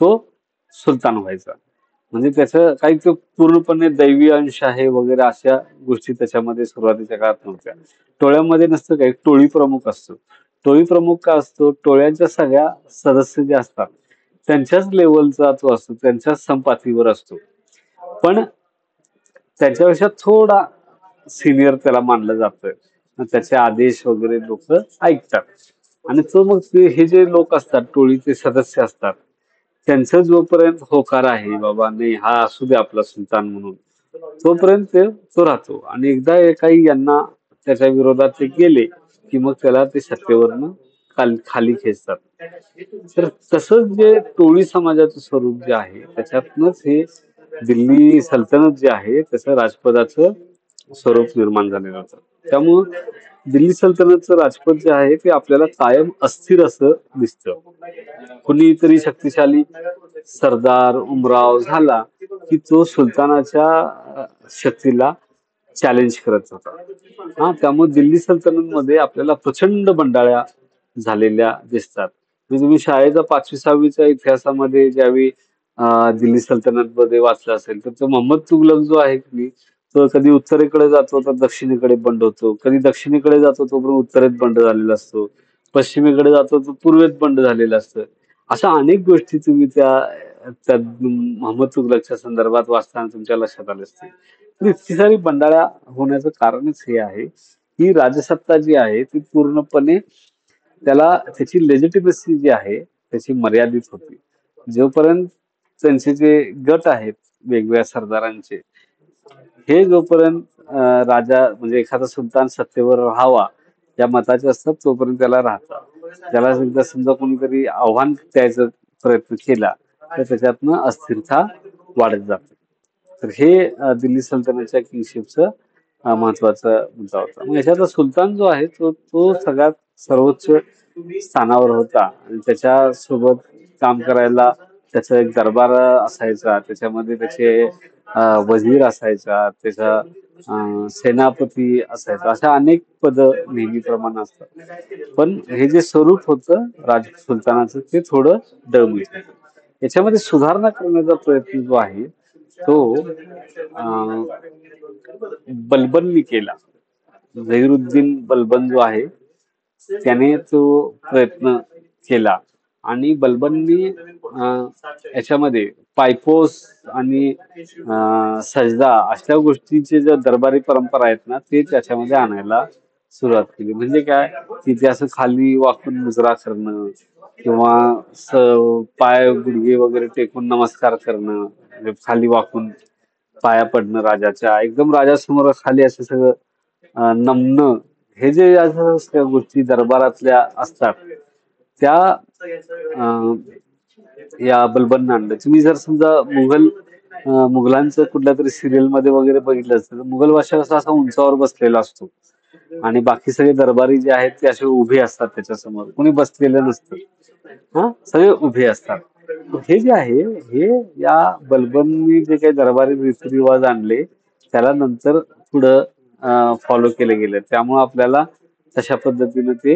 तो सुलतान व्हायचा. म्हणजे त्याचं काही तो पूर्णपणे दैवी अंश आहे वगैरे अशा गोष्टी त्याच्यामध्ये सुरुवातीच्या काळात नव्हत्या. टोळ्यामध्ये नसतं काही, टोळी प्रमुख असतो. टोळी प्रमुख का असतो, टोळ्यांच्या सगळ्या सदस्य जे असतात त्यांच्याच लेवलचा तो असतो, त्यांच्याच संपातीवर असतो. पण त्याच्यापेक्षा थोडा सिनियर त्याला मानलं जातं. मग त्याचे आदेश वगैरे लोक ऐकतात. आणि तो मग हे जे लोक असतात, टोळीचे सदस्य असतात, त्यांचं जोपर्यंत होकार आहे बाबा नाही हा असू दे आपला सुलतान म्हणून, तोपर्यंत तो राहतो. आणि एकदा काही यांना त्याच्या विरोधात ते गेले की मग त्याला ते सत्तेवरनं खाली खेचतात. तर तसंच जे टोळी समाजाचं स्वरूप जे आहे त्याच्यातनच हे दिल्ली सल्तनत जे आहे त्याचं राजपदाचं स्वरूप निर्माण झालेलं होतं. त्यामुळं दिल्ली सल्तनतचं राजपद जे आहे ते आपल्याला कायम अस्थिर असं दिसतं. कुणीतरी शक्तिशाली सरदार उमराव झाला की तो सुलतानाच्या शक्तीला चॅलेंज करत होता. त्यामुळे दिल्ली सल्तनत मध्ये आपल्याला प्रचंड बंडाळ्या झालेल्या दिसतात. म्हणजे तुम्ही शाळेचा 5वी-6वीच्या इतिहासामध्ये ज्यावेळी दिल्ली सल्तनत मध्ये वाचलं असेल तर तो मोहम्मद तुगलक जो आहे की तो कधी उत्तरेकडे जातो तर दक्षिणेकडे बंड होतो, कधी दक्षिणेकडे जातो तो पण उत्तरेत बंड झालेला असतो, पश्चिमेकडे जातो तो पूर्वेत बंड झालेला असतं. अशा अनेक गोष्टी तुम्ही त्या मोहम्मद तुगलकच्या संदर्भात वाचताना तुमच्या लक्षात आले असतील. तर इतकी सारी बंडाळ्या होण्याचं कारणच हे आहे की राजसत्ता जी आहे ती पूर्णपणे त्याला त्याची लेजिटिमेसी जी आहे त्याची मर्यादित होती. जोपर्यंत त्यांचे जे गट आहेत वेगवेगळ्या सरदारांचे, हे जोपर्यंत राजा म्हणजे एखादा सुलतान सत्तेवर राहावा या मताचे असतात तोपर्यंत त्याला राहतात. त्याला एकदा समजा कोणीतरी आव्हान द्यायचा प्रयत्न केला तर त्याच्यातनं अस्थिरता वाढत जाते. तर हे दिल्ली सल्तनतच्या किंगशिपचं महत्वाचा मुद्दा होता. मग याच्यातला सुलतान जो आहे तो सगळ्यात सर्वोच्च स्थानावर होता आणि त्याच्या सोबत काम करायला त्याचा एक दरबार असायचा, त्याच्यामध्ये त्याचे वजीर असायचा, त्याचा सेनापती असायचा, अशा अनेक पद नेहमीप्रमाणे असतात. पण हे जे स्वरूप होतं राज सुलतानाचं ते थोडं डळमळीत होतं. याच्यामध्ये सुधारणा करण्याचा प्रयत्न जो आहे तो बलबननी केला. झहीरुद्दीन बलबन जो आहे त्याने तो प्रयत्न केला आणि बलबननी याच्यामध्ये पायपोस आणि सजदा अशा गोष्टीचे ज्या दरबारी परंपरा आहेत ना ते त्याच्यामध्ये आणायला सुरुवात केली. म्हणजे काय, तिथे असं खाली वाकून मुजरा करणं किंवा पाय गुडघे वगैरे टेकून नमस्कार करणं, म्हणजे खाली वाकून पाया पडणं राजाच्या, एकदम राजासमोर खाली असं सगळं नमणं, हे जे अशा गोष्टी दरबारातल्या असतात त्या या बलबननं आणलं. तुम्ही जर समजा मुघलांचं कुठल्या तरी सिरियल मध्ये वगैरे बघितलं असतं तर मुघल बादशाह असा उंचावर बसलेला असतो आणि बाकी सगळे दरबारी जे आहेत ते असे उभे असतात त्याच्यासमोर, कोणी बसलेलं नसतं, सगळे उभे असतात. हे जे आहे हे या बलबननी जे काही दरबारी रीतिरिवाज आणले त्याला नंतर पुढं फॉलो केले गेले. त्यामुळे आपल्याला तशा पद्धतीने ते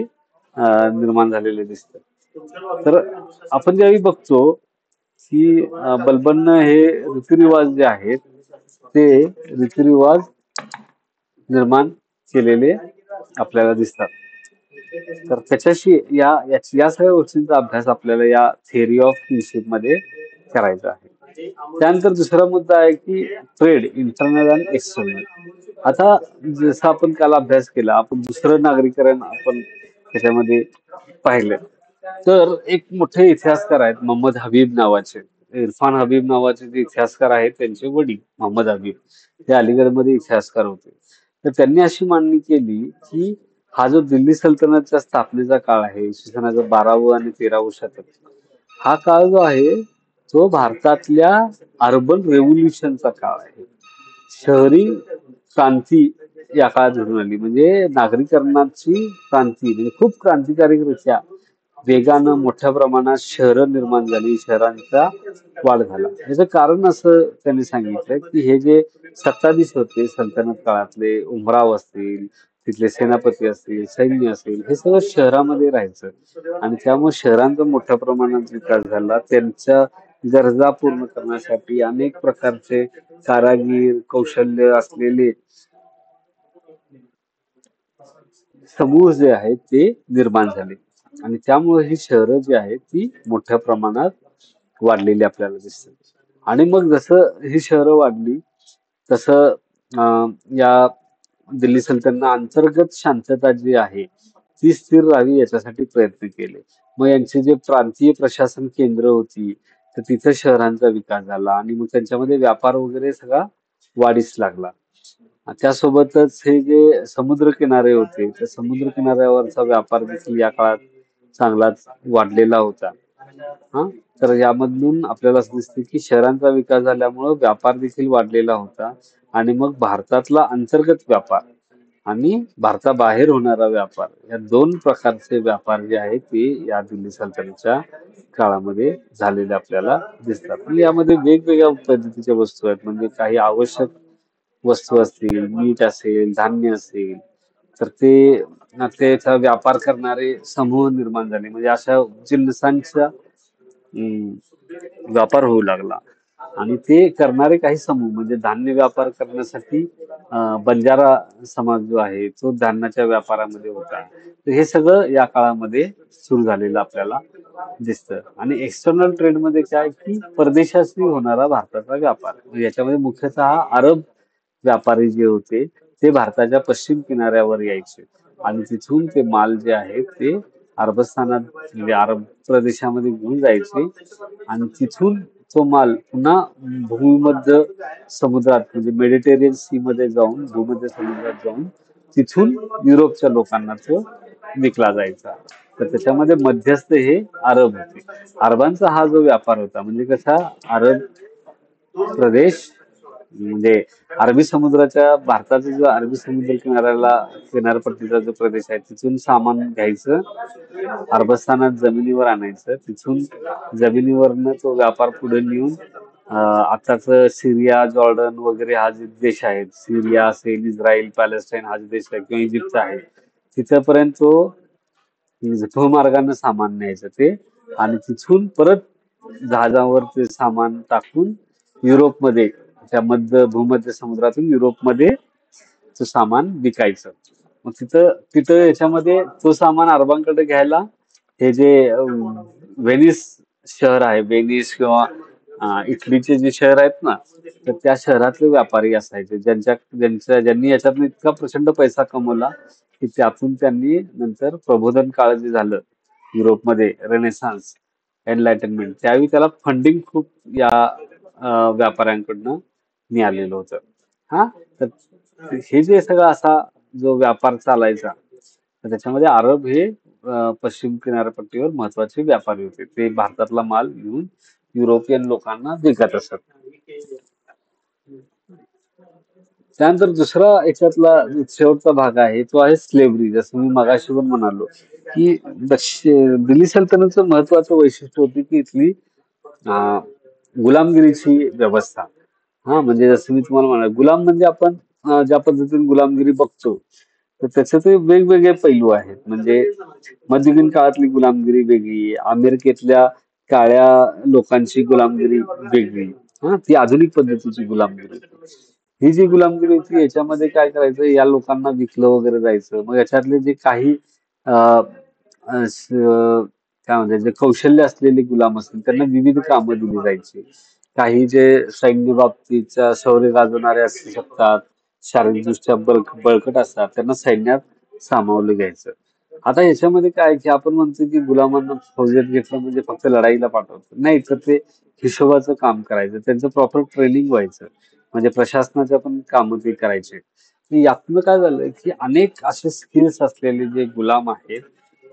निर्माण झालेले दिसतं. तर आपण ज्यावेळी बघतो की बलबननं हे रीतिरिवाज जे आहेत ते रीतिरिवाज निर्माण केलेले आपल्याला दिसतात. तर त्याच्याशी या सगळ्या गोष्टींचा अभ्यास आपल्याला या थेअरी ऑफ किंगशिप मध्ये करायचा आहे. त्यानंतर दुसरा मुद्दा आहे की ट्रेड इंटरनल आणि एक्सटर्नल. आता जसं आपण काल अभ्यास केला, आपण दुसरं नागरिकरण आपण त्याच्यामध्ये पाहिलं, तर एक मोठे इतिहासकार आहेत मोहम्मद हबीब नावाचे. इरफान हबीब नावाचे जे इतिहासकार आहेत, त्यांचे वडील मोहम्मद हबीब ते अलीगडमध्ये इतिहासकार होते. तर त्यांनी अशी मांडणी केली की हा जो दिल्ली सल्तनतच्या स्थापनेचा काळ आहे, इसवी सनाचं 12वं आणि 13वं शतक, हा काळ जो आहे तो भारतातल्या अर्बन रेव्होल्युशनचा काळ आहे. शहरी क्रांती या काळात घडून आली, म्हणजे नागरीकरणाची क्रांती, म्हणजे खूप क्रांतिकारीरित्या वेगानं मोठ्या प्रमाणात शहरं निर्माण झाली, शहरांचा वाढ झाला. याचं कारण असं त्यांनी सांगितलं की हे जे सत्ताधीश होते सल्तनत काळातले, उमराव असतील, तिथले सेनापती असतील, सैन्य असेल, हे सगळं शहरामध्ये राहायचं आणि त्यामुळे शहरांचा मोठ्या प्रमाणात विकास झाला. त्यांच्या गरजा पूर्ण करण्यासाठी अनेक प्रकारचे कारागीर, कौशल्य असलेले समूह जे आहेत ते निर्माण झाले आणि त्यामुळे ही शहरं जी आहेत ती मोठ्या प्रमाणात वाढलेली आपल्याला दिसतात. आणि मग जसं ही शहरं वाढली तसं या दिल्ली सल्तनतनं अंतर्गत शांतता जी आहे ती स्थिर राहावी याच्यासाठी प्रयत्न केले. मग यांची जे प्रांतीय प्रशासन केंद्र होती, तर तिथं शहरांचा विकास झाला आणि मग त्यांच्यामध्ये व्यापार वगैरे सगळा वाढीस लागला. त्यासोबतच हे जे समुद्र किनारे होते, त्या समुद्र किनाऱ्यावरचा व्यापार देखील या काळात चांगलाच वाढलेला होता. हा, तर यामधून आपल्याला असं दिसते की शहरांचा विकास झाल्यामुळं व्यापार देखील वाढलेला होता आणि मग भारतातला अंतर्गत व्यापार आणि भारताबाहेर होणारा व्यापार, या दोन प्रकारचे व्यापार जे आहेत ते या दिल्ली सल्तनतच्या काळामध्ये झालेले आपल्याला दिसतात. म्हणजे यामध्ये वेगवेगळ्या पद्धतीच्या वस्तू आहेत, म्हणजे काही आवश्यक वस्तू असतील, मीठ असेल, धान्य असेल, तर ते त्याचा व्यापार करणारे समूह निर्माण झाले. म्हणजे अशा जिन्नसांचा व्यापार होऊ लागला आणि ते करणारे काही समूह, म्हणजे धान्य व्यापार करण्यासाठी बंजारा समाज जो आहे तो धान्याच्या व्यापारामध्ये होता. तर हे सगळं या काळामध्ये सुरू झालेलं आपल्याला दिसतं. आणि एक्सटर्नल ट्रेड मध्ये काय की परदेशाशी होणारा भारताचा व्यापार, म्हणजे याच्यामध्ये मुख्यतः अरब व्यापारी जे होते ते भारताच्या पश्चिम किनाऱ्यावर यायचे आणि तिथून ते माल जे आहे ते अरबस्थानात, म्हणजे अरब प्रदेशामध्ये घेऊन जायचे आणि तिथून तो माल पुन्हा भूमध्य समुद्रात, म्हणजे मेडिटेरियन सी मध्ये जाऊन, भूमध्य समुद्रात जाऊन तिथून युरोपच्या लोकांना तो विकला जायचा. तर त्याच्यामध्ये मध्यस्थ हे अरब होते. अरबांचा हा जो व्यापार होता, म्हणजे कसा, अरब प्रदेश म्हणजे अरबी समुद्राच्या, भारताचा जो अरबी समुद्र किनाऱ्याला किनारपट्टीचा जो प्रदेश आहे तिथून सामान घ्यायचं, अरबस्थानात जमिनीवर आणायचं, तिथून जमिनीवरनं तो व्यापार पुढे नेऊन आताच सिरिया, जॉर्डन वगैरे हा जे देश आहेत, सिरिया असेल, इस्रायल, पॅलेस्टाईन हा जे देश आहे किंवा इजिप्त आहे, तिथपर्यंत तो भूमार्गाने सामान न्यायचं ते आणि तिथून परत जहाजावर ते सामान टाकून युरोपमध्ये, त्या भूमध्य समुद्रातून युरोपमध्ये तो सामान विकायचं. मग तिथं तिथं याच्यामध्ये तो सामान अरबांकडे घ्यायला हे जे व्हेनिस शहर आहे, व्हेनिस किंवा इटलीचे जे शहर आहेत ना, तर त्या शहरातले व्यापारी असायचे, ज्यांनी याच्यातून इतका प्रचंड पैसा कमवला की त्यातून त्यांनी नंतर प्रबोधन काळ जे झालं युरोपमध्ये, रेनेसान्स, एनलायटनमेंट, त्यावेळी त्याला फंडिंग खूप या व्यापाऱ्यांकडनं मिळालेलं होतं. हा, तर हे जे सगळं असा जो व्यापार चालायचा, तर त्याच्यामध्ये अरब हे पश्चिम किनारपट्टीवर महत्वाचे व्यापारी होते. ते भारतातला माल घेऊन युरोपियन लोकांना विकत असत. त्यानंतर दुसरा याच्यातला शेवटचा भाग आहे तो आहे स्लेव्हरी. जसं मी मगाशी पण म्हणालो की दिल्ली सल्तनतचं महत्वाचं वैशिष्ट्य होती की इथली गुलामगिरीची व्यवस्था. हा, म्हणजे जसं मी तुम्हाला म्हणाल, गुलाम म्हणजे आपण ज्या पद्धतीने गुलामगिरी बघतो, तर त्याचे ते वेगवेगळे पैलू आहेत. म्हणजे मध्ययुगीन काळातली गुलामगिरी वेगळी, अमेरिकेतल्या काळ्या लोकांची गुलामगिरी वेगळी, हा, ती आधुनिक पद्धतीची गुलामगिरी होती. ही जी गुलामगिरी होती याच्यामध्ये काय करायचं, या लोकांना विकलं वगैरे जायचं. मग याच्यातले जे काही अं, अं, स- काय म्हणतात, जे कौशल्य असलेले गुलाम असतील त्यांना विविध कामं दिली जायची. काही जे सैन्य बाबतीत शौर्य गाजवणारे असू शकतात, शारीरिकदृष्ट्या बळकट असतात, त्यांना सैन्यात सामावलं घ्यायचं. आता याच्यामध्ये काय की आपण म्हणतो की गुलामांना फौजेत घेतलं म्हणजे फक्त लढाईला पाठवतो, नाही तर ते हिशोबाचं काम करायचं, त्यांचं प्रॉपर ट्रेनिंग व्हायचं, म्हणजे प्रशासनाच्या पण कामं ते करायचे. यातनं काय झालं की अनेक असे स्किल्स असलेले जे गुलाम आहेत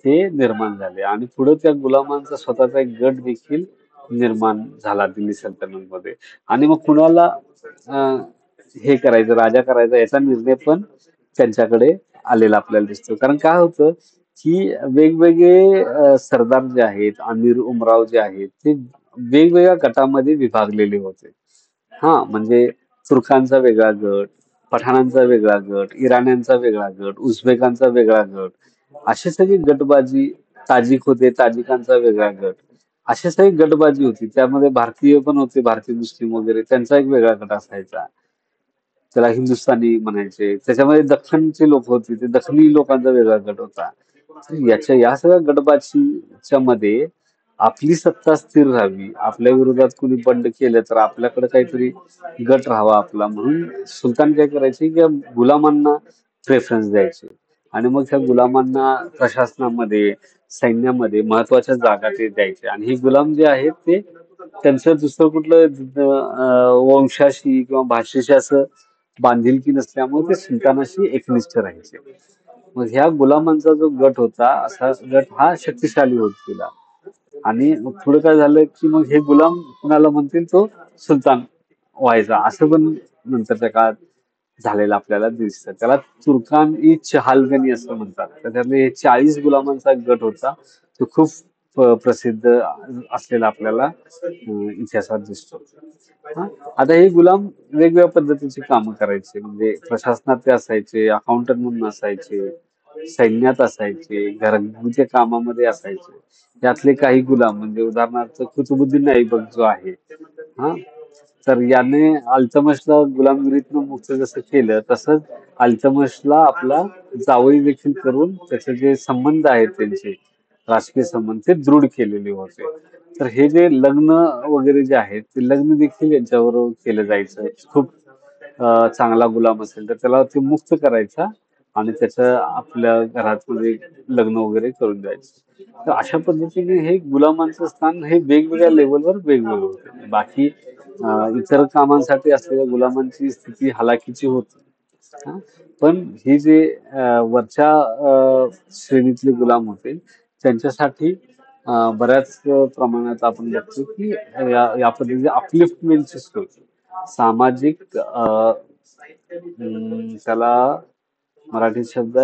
ते निर्माण झाले आणि पुढे त्या गुलामांचा स्वतःचा एक गट देखील निर्माण झाला दिल्ली सल्तनतमध्ये. आणि मग कुणाला अं, हे करायचं, राजा करायचा याचा निर्णय पण त्यांच्याकडे आलेला आपल्याला दिसतो. कारण काय होतं की वेगवेगळे सरदार जे आहेत, अमीर उमराव जे आहेत, ते वेगवेगळ्या गटामध्ये विभागलेले होते. हा म्हणजे तुर्कांचा वेगळा गट, पठाणांचा वेगळा गट, इराण्यांचा वेगळा गट, उझबेकांचा वेगळा गट, अशी सगळी गटबाजी. ताजिक होते, ताजिकांचा वेगळा गट, अशी सगळी गटबाजी होती. त्यामध्ये भारतीय पण होते, भारतीय मुस्लिम वगैरे, त्यांचा एक वेगळा गट असायचा, त्याला हिंदुस्थानी म्हणायचे. त्याच्यामध्ये दख्खनचे लोक होते, ते दख्खनी लोकांचा वेगळा गट होता. तर या सगळ्या गटबाजीच्या मध्ये आपली सत्ता स्थिर राहावी, आपल्या विरोधात कुणी बंड केलं तर आपल्याकडे काहीतरी गट राहावा आपला, म्हणून सुलतान काय करायचे की या गुलामांना प्रेफरन्स द्यायचे आणि मग त्या गुलामांना प्रशासनामध्ये, सैन्यामध्ये महत्वाच्या जागा ते द्यायचे. आणि हे गुलाम जे आहेत ते त्यांचं दुसरं कुठलं वंशाशी किंवा भाषेशी असं बांधिलकी नसल्यामुळे ते सुलतानाशी एकनिष्ठ राहायचे. मग ह्या गुलामांचा जो गट होता, असा गट हा शक्तिशाली होत गेला. आणि मग पुढे काय झालं की मग हे गुलाम कुणाला म्हणतील तो सुलतान व्हायचा, असं पण नंतरच्या काळात झालेलं आपल्याला दिसतं. त्याला तुर्कान ई चहालगणी असं म्हणतात. तर त्यातले हे 40 गुलामांचा एक गट होता, तो खूप प्रसिद्ध असलेला आपल्याला इतिहासात दिसतो. हा. आता हे गुलाम वेगवेगळ्या पद्धतीची कामं करायचे, म्हणजे प्रशासनात ते असायचे, अकाउंटंट म्हणून असायचे, सैन्यात असायचे, घरगुती कामामध्ये असायचे. यातले काही गुलाम म्हणजे उदाहरणार्थ कुतुबुद्दीन ऐबक जो आहे, हा, तर याने अल्तमशला गुलामगिरीतनं मुक्त जसं केलं, तसंच अल्तमशला आपला जावई देखील करून त्याचे जे संबंध आहेत त्यांचे राजकीय संबंध ते दृढ केलेले होते. तर हे जे लग्न वगैरे जे आहेत ते लग्न देखील यांच्याबरोबर केलं जायचं. खूप चांगला गुलाम असेल तर त्याला ते मुक्त करायचा आणि त्याचं आपल्या घरात म्हणजे लग्न वगैरे करून द्यायचं. तर अशा पद्धतीने हे गुलामांचं स्थान हे वेगवेगळ्या लेवलवर वेगवेगळं होतं. बाकी इतर कामांसाठी असलेल्या गुलामांची स्थिती हलाखीची होती. हा. पण हे जे वरच्या श्रेणीतले गुलाम होते त्यांच्यासाठी बऱ्याच प्रमाणात आपण बघतो की या पद्धतीने अपलिफ्टमेंटची सोय, सामाजिक त्याला मराठी शब्द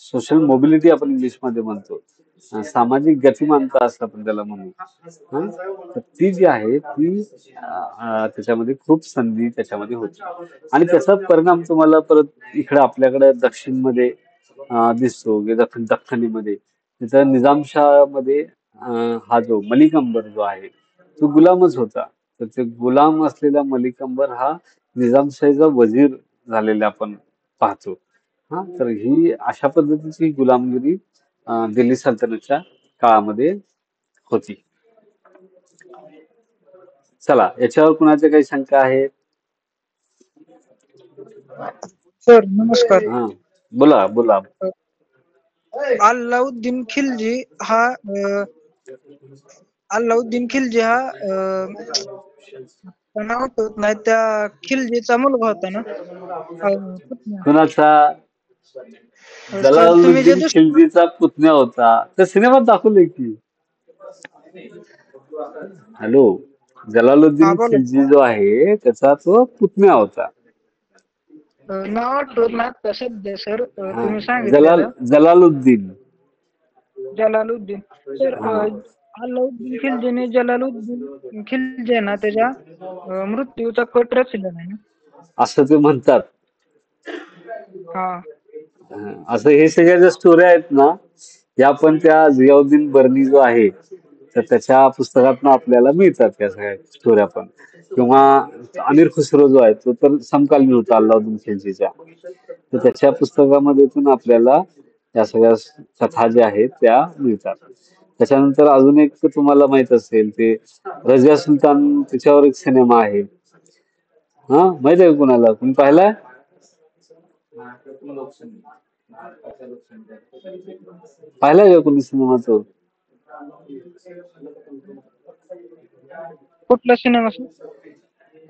सोशल मोबिलिटी आपण इंग्लिश मध्ये म्हणतो, सामाजिक गतिमानता असं आपण त्याला म्हणू. हं? तर ती जी आहे ती त्याच्यामध्ये खूप संधी त्याच्यामध्ये होती. आणि त्याचा परिणाम तुम्हाला परत इकडे आपल्याकडे दक्षिणमध्ये दिसतो की दख्खनीमध्ये. तिथं निजामशाहमध्ये हा जो मलिक अंबर जो आहे तो गुलामच होता. तर ते गुलाम असलेला मलिक अंबर हा निजामशाहीचा वजीर झालेला आपण पाहतो. हा, तर ही अशा पद्धतीची गुलामगिरी दिल्ली सल्तनतच्या काळामध्ये होती. चला, याच्यावर कुणाच्या काही शंका आहेत? सर नमस्कार. हा, बोला बोला. अल्लाउद्दीन खिलजी हा अल्लाउद्दीन खिलजी हा नाव आठवत नाही, त्या खिलजीचा मुलगा होता ना, पुतण्या. कुणाचा? सर तुम्ही जे जलालुद्दीन खिलजीचा पुतण्या होता. त्या सिनेमात दाखवलंय की. हॅलो, जलालुद्दीन बोला. खिलजी जो आहे त्याचा तो पुतण्या होता. नाव आठवत नाही आता सध्या सर, हा, तुम्ही सांगितलेलं जलालुद्दीन. जलालुद्दीन. तर हा. अल्लाउद्दीन खिलजीने जलालुद्दीन खिलजी ना त्याच्या मृत्यूचा कट रचला नाही ना. असं ते म्हणतात. हा. असं हे सगळ्या ज्या स्टोऱ्या आहेत ना, या पण त्या जियाउद्दीन बर्नी जो आहे तर त्याच्या पुस्तकातनं आपल्याला मिळतात या सगळ्या स्टोऱ्या पण. किंवा अमीर खुसरो जो आहे तो तर समकालीन होता अल्लाउद्दीन खिलजीच्या, तर त्याच्या पुस्तकामध्ये पण आपल्याला या सगळ्या कथा ज्या आहेत त्या मिळतात. त्याच्यानंतर अजून एक तुम्हाला माहित असेल ते रजिया सुलतान, त्याच्यावर एक सिनेमा आहे. हा, माहित आहे का कुणाला? तुम्ही पाहिलाय? पाहिलाय का कोणी सिनेमा तो? कुठला सिनेमा सर?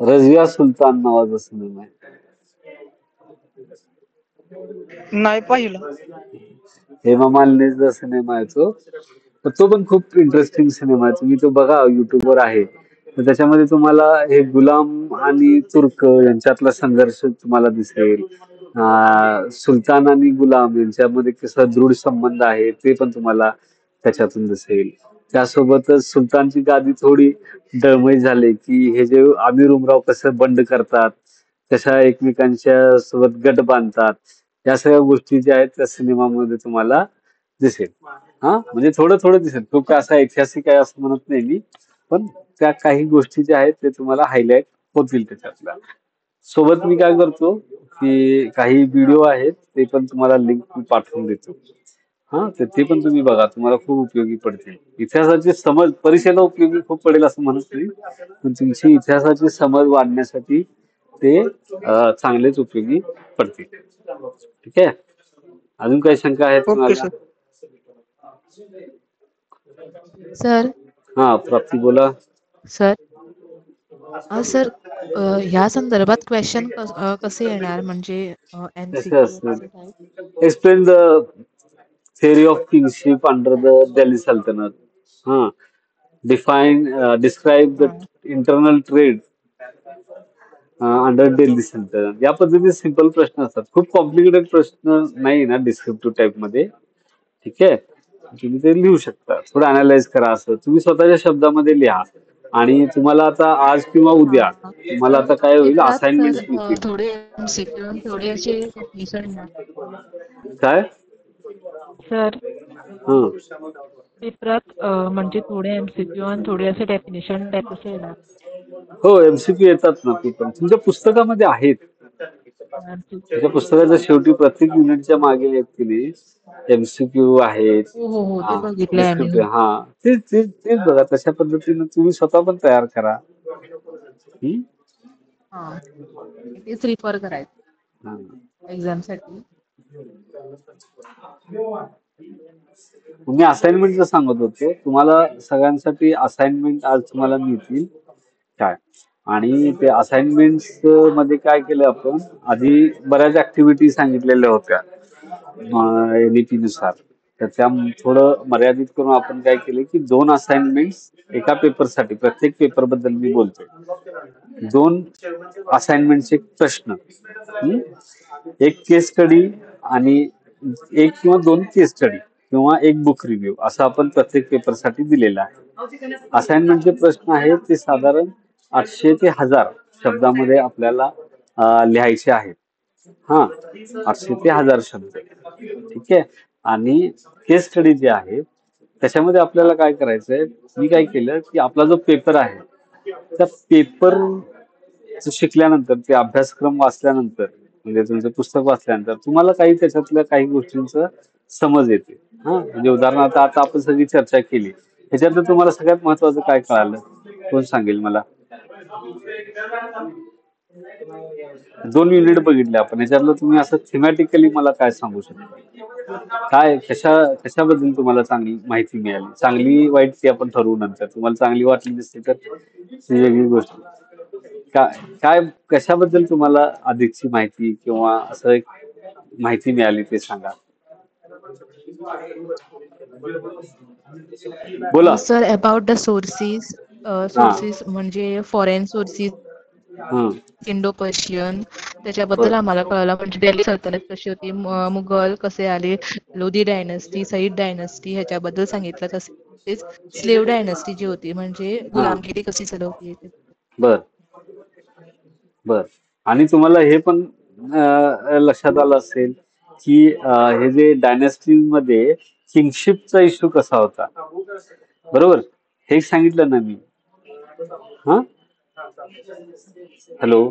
रजिया सुलतान नावाचा सिनेमा आहे. नाही पाहिलं. हेमा मालिनीचा सिनेमा आहे तो. तर तो पण खूप इंटरेस्टिंग सिनेमा आहे. तुम्ही तो बघा, युट्यूबवर आहे. तर त्याच्यामध्ये तुम्हाला हे गुलाम आणि तुर्क यांच्यातला संघर्ष तुम्हाला दिसेल. सुलतान आणि गुलाम यांच्यामध्ये कसा दृढ संबंध आहे ते पण तुम्हाला त्याच्यातून दिसेल. त्यासोबतच सुलतानची गादी थोडी डळमळीत झाली की हे जे आमीर उमराव कसं बंड करतात, कशा एकमेकांच्या सोबत गट बांधतात, या सगळ्या गोष्टी ज्या आहेत त्या सिनेमामध्ये तुम्हाला दिसेल. हा, म्हणजे थोडं थोडं दिसेल. खूप काय असं ऐतिहासिक आहे असं म्हणत नाही मी, पण त्या काही गोष्टी ज्या आहेत ते तुम्हाला हायलाइट होतील त्याच्यातल्या. सोबत मी काय करतो की काही व्हिडिओ आहेत ते पण तुम्हाला लिंक पाठवून देतो. हा, तर ते पण तुम्ही बघा, तुम्हाला खूप उपयोगी पडतील. इतिहासाची समज परीक्षेला उपयोगी खूप पडेल असं म्हणत नाही, पण तुमची इतिहासाची समज वाढण्यासाठी ते चांगलेच उपयोगी पडतील. ठीक आहे. अजून काही शंका आहेत ओके कुणाला? सर. सर हा, प्राप्ती बोला. सर सर ह्या संदर्भात क्वेश्चन कसे येणार, म्हणजे कसे MCQ असतील? असे type? Explain the theory of kingship under the Delhi Sultanate. हा, describe the हां. internal trade अंडर दिल्ली सल्तनत. या पद्धतीचे सिंपल प्रश्न असतात. खूप कॉम्प्लिकेटेड प्रश्न नाही ना डिस्क्रिप्टिव्ह टाईप मध्ये. ठीक आहे. तुम्ही ते लिहू शकता. थोडं अनालाइज करा, असं तुम्ही स्वतःच्या शब्दामध्ये लिहा. आणि तुम्हाला आता आज किंवा उद्या हां. तुम्हाला आता काय होईल, पेपरात असाइनमेंट सर मिळतील. थोडे MCQ आणि थोडे असे definition येणार. काय? सर हं. पेपरात म्हणजे थोडे MCQ आणि थोडे असे डेफिनेशन टाईप असे येणार. हो, MCQ येतात ना, ते पण तुमच्या पुस्तकामध्ये आहेत. MCQ. तुमच्या पुस्तकाच्या शेवटी प्रत्येक युनिटच्या मागे आहेत की नाही MCQ आहेत. हो हो हो, ते हा, बघितलंय आम्ही. डिस्क्रिप्टिव्ह. हा, तेच बघा. तशा पद्धतीने तुम्ही स्वतः पण तयार करा. हम्म? हां, तेच रिफर करायचं हा. एक्झामसाठी. मी असाइनमेंटचं सांगत होतो. तुम्हाला सगळ्यांसाठी असाइनमेंट आज तुम्हाला मिळतील. काय, आणि ते असाइनमेंट्स मध्ये काय केलं आपण, आधी बऱ्याच ऍक्टिव्हिटी सांगितलेल्या होत्या NEP नुसार. तर त्या थोडं मर्यादित करून आपण काय केलं की 2 असाइनमेंट्स एका पेपरसाठी, प्रत्येक पेपर बद्दल मी बोलतोय. 2 असाइनमेंटचे प्रश्न, एक केस स्टडी आणि एक किंवा 2 केस स्टडी किंवा एक बुक रिव्ह्यू, असं आपण प्रत्येक पेपरसाठी दिलेलं आहे. असाइनमेंटचे प्रश्न आहेत ते साधारण 800 ते 1000 शब्दामध्ये आपल्याला लिहायचे आहेत. हा, 800 ते 1000 शब्द. ठीक आहे. आणि केस स्टडी जे आहे त्याच्यामध्ये आपल्याला काय करायचंय, मी काय केलं की आपला जो पेपर आहे त्या पेपर शिकल्यानंतर, ते अभ्यासक्रम वाचल्यानंतर, म्हणजे तुमचं पुस्तक वाचल्यानंतर तुम्हाला काही त्याच्यातल्या काही गोष्टींचं समज येते. हा, म्हणजे उदाहरणार्थ आता आपण सगळी चर्चा केली, त्याच्यातलं तुम्हाला सगळ्यात महत्वाचं काय कळालं? कोण सांगेल मला? 2 युनिट बघितले आपण, याच्यातलं तुम्ही असं थेमॅटिकली मला काय सांगू शकता? काय, कशाबद्दल तुम्हाला चांगली माहिती मिळाली? चांगली वाईट ती आपण ठरवू नंतर. तुम्हाला चांगली वाटली दिसते तर ती वेगळी गोष्ट. काय कशाबद्दल तुम्हाला अधिकची माहिती किंवा असं एक माहिती मिळाली ते सांगा. बोला. सर अबाउट द सोर्सेस, हा. म्हणजे फॉरेन सोर्सेस, हं. इंडो पर्शियन, बर. त्याच्याबद्दल आम्हाला कळलं. म्हणजे दिल्ली सल्तनत कशी होती, मुघल कसे आले, लोधी डायनस्टी, सईद डायनस्टी ह्याच्याबद्दल सांगितलं. तसेच स्लेव्ह डायनस्टी जी होती, म्हणजे हा. गुलामगिरी कशी चालवली. बर बर. आणि तुम्हाला हे पण लक्षात आलं असेल की हे जे डायनेस्टी मध्ये किंगशिपचा इश्यू कसा होता, बरोबर? हे सांगितलं ना मी. हा, हॅलो,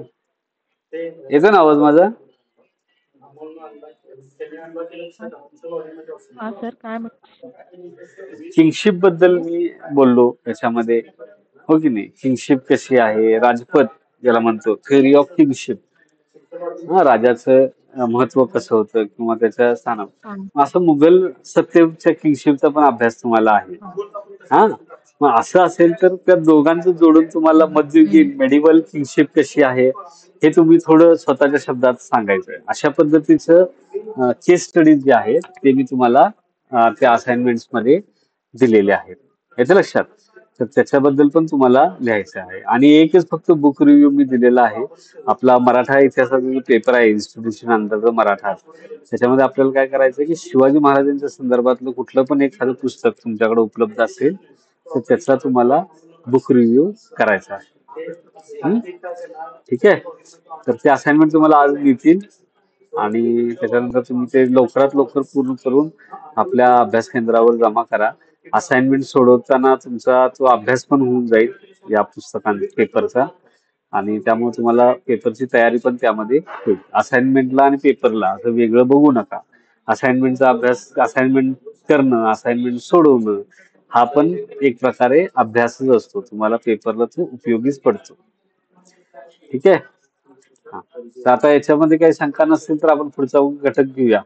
येतो ना आवाज माझा? हा सर काय किंगशिप बद्दल मी बोललो त्याच्यामध्ये, हो की नाही? किंगशिप कशी आहे, राजपद ज्याला म्हणतो, थेअरी ऑफ किंगशिप, हा राजाचं महत्व कसं होतं किंवा त्याच्या हा स्थानावर, असं मुघल सत्तेच्या किंगशिपचा पण अभ्यास तुम्हाला आहे. हा हा, मग असं असेल तर त्या दोघांचं जोडून तुम्हाला मध्ययुगीन मेडिवल किंगशिप कशी आहे हे तुम्ही थोडं स्वतःच्या शब्दात सांगायचंय. अशा पद्धतीचं केस स्टडीज जे आहेत ते मी तुम्हाला त्या असाइनमेंट्स मध्ये दिलेले आहेत. याचं लक्षात, तर त्याच्याबद्दल पण तुम्हाला लिहायचं आहे. आणि एकच फक्त बुक रिव्ह्यू मी दिलेला आहे. आपला मराठा इतिहासाचा जो पेपर आहे इन्स्टिट्यूशन अंतर्गत मराठा, त्याच्यामध्ये आपल्याला काय करायचं की शिवाजी महाराजांच्या संदर्भातलं कुठलं पण एखादं पुस्तक तुमच्याकडे उपलब्ध असेल तर त्याचा तुम्हाला बुक रिव्ह्यू करायचा आहे. हम्म? ठीक आहे, तर ते असाइनमेंट तुम्हाला आज मिळतील आणि त्याच्यानंतर तुम्ही ते लवकरात लवकर पूर्ण करून आपल्या अभ्यास केंद्रावर जमा करा. असाइनमेंट सोडवताना तुमचा तो अभ्यास पण होऊन जाईल या पेपरचा, आणि त्यामुळे तुम्हाला पेपरची तयारी पण त्यामध्ये होईल. असाइनमेंटला आणि पेपरला असं वेगळं बघू नका. असाइनमेंटचा अभ्यास, असाइनमेंट करणं, असाइनमेंट सोडवणं हा पण एक प्रकारे अभ्यासच असतो. तुम्हाला पेपरला तो उपयोगीच पडतो. ठीक आहे, हा. तर आता याच्यामध्ये काही शंका नसतील तर आपण पुढचा घटक घेऊया.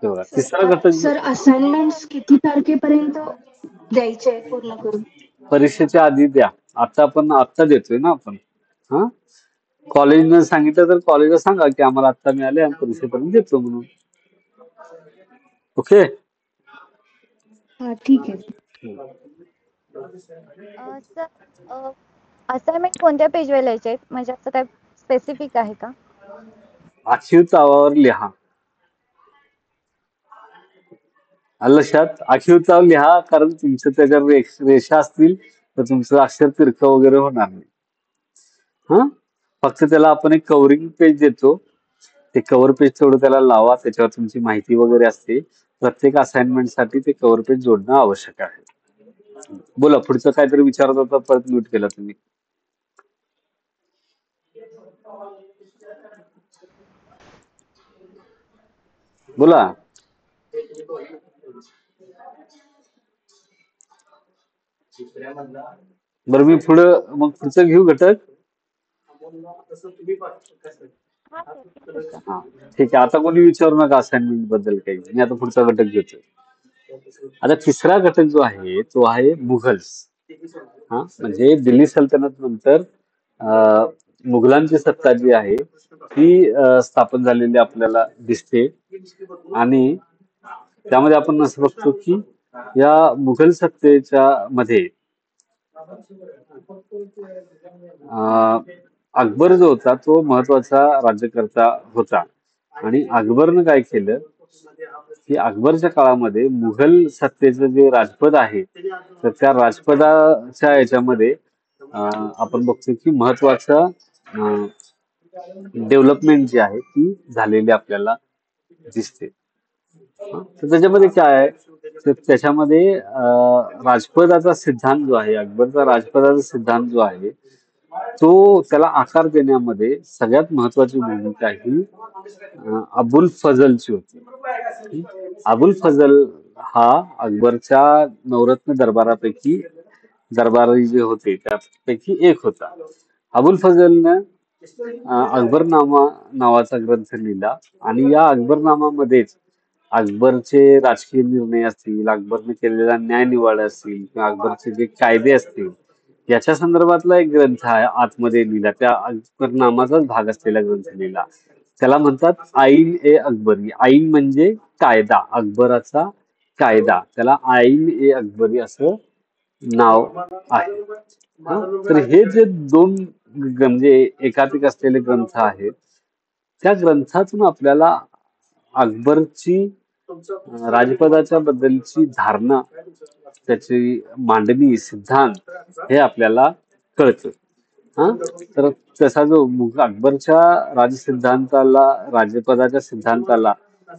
तेवढा तिसरा घटक सर असाइनमेंट्स किती तारखेपर्यंत द्यायचे पूर्ण करून? परीक्षेच्या आधी द्या. आता देतोय ना आपण. हा, कॉलेजने सांगितलं तर कॉलेजला सांगा की आम्हाला आता मिळाले आणि परीक्षेपर्यंत देतो म्हणून. ओके. हा ठीक आहे. सर, असाइनमेंट कोणत्या पेजवर लिहायचे आहेत? म्हणजे असं काय स्पेसिफिक आहे का? आखीव तवावर लिहा. आलं लक्षात? आखीव ताव लिहा, कारण तुमचं त्याच्यावर रेषा असतील तर तुमचं अक्षर तिरकं वगैरे होणार नाही. हा, फक्त त्याला आपण एक कव्हरिंग पेज देतो, ते कव्हर पेज तेवढं त्याला लावा, त्याच्यावर तुमची माहिती वगैरे असते. प्रत्येक असाइनमेंट साठी ते कव्हर पेज जोडणं आवश्यक आहे. बोला, पुढचं काहीतरी विचारत होता, परत म्यूट केला तुम्ही. बोला. बरं, मी पुढचं घेऊ घटक. हा, ठीक आहे. आता कोणी विचारू नका असाइनमेंट बद्दल काही. मी आता पुढचा घटक घेतोय. आता तिसरा घटक जो आहे तो आहे मुघल्स. हा, म्हणजे दिल्ली सल्तनत नंतर मुघलांची सत्ता जी आहे ती स्थापन झालेली आपल्याला दिसते. आणि त्यामध्ये आपण असं बघतो की या मुघल सत्तेच्या मध्ये अकबर जो होता तो महत्वाचा राज्यकर्ता होता. आणि अकबरनं काय केलं की अकबरच्या काळामध्ये मुघल सत्तेचं जे राजपद आहे तर त्या राजपदाच्या याच्यामध्ये आपण बघतो की महत्वाचं डेव्हलपमेंट जी आहे ती झालेली आपल्याला दिसते. तर त्याच्यामध्ये काय आहे, तर त्याच्यामध्ये राजपदाचा सिद्धांत जो आहे, अकबरचा राजपदाचा सिद्धांत जो आहे तो त्याला आकार देण्यामध्ये सगळ्यात महत्वाची भूमिका ही अबुल फजलची होती. अबुल फजल हा अकबरच्या नवरत्न दरबारी जे होते त्यापैकी एक होता. अबुल फजलनं अकबरनामा नावाचा ग्रंथ लिहिला आणि या अकबरनामामध्येच अकबरचे राजकीय निर्णय असतील, अकबरने केलेला न्यायनिवाडा असतील किंवा अकबरचे जे कायदे असतील याच्या संदर्भातला एक ग्रंथ आहे आतमध्ये लिहिला, त्या अकबरनामाचाच भाग असलेला ग्रंथ लिहिला. त्याला म्हणतात आईन ए अकबरी. आईन म्हणजे कायदा, अकबराचा कायदा, त्याला आईन ए अकबरी असं नाव आहे. तर हे जे दोन म्हणजे एकाधिक असलेले ग्रंथ आहेत त्या ग्रंथातून आपल्याला अकबरची राजपदाच्या बद्दलची धारणा, त्याची मांडणी, सिद्धांत हे आपल्याला कळतं. हा, तर तसा जो अकबरच्या राजपदाच्या सिद्धांताला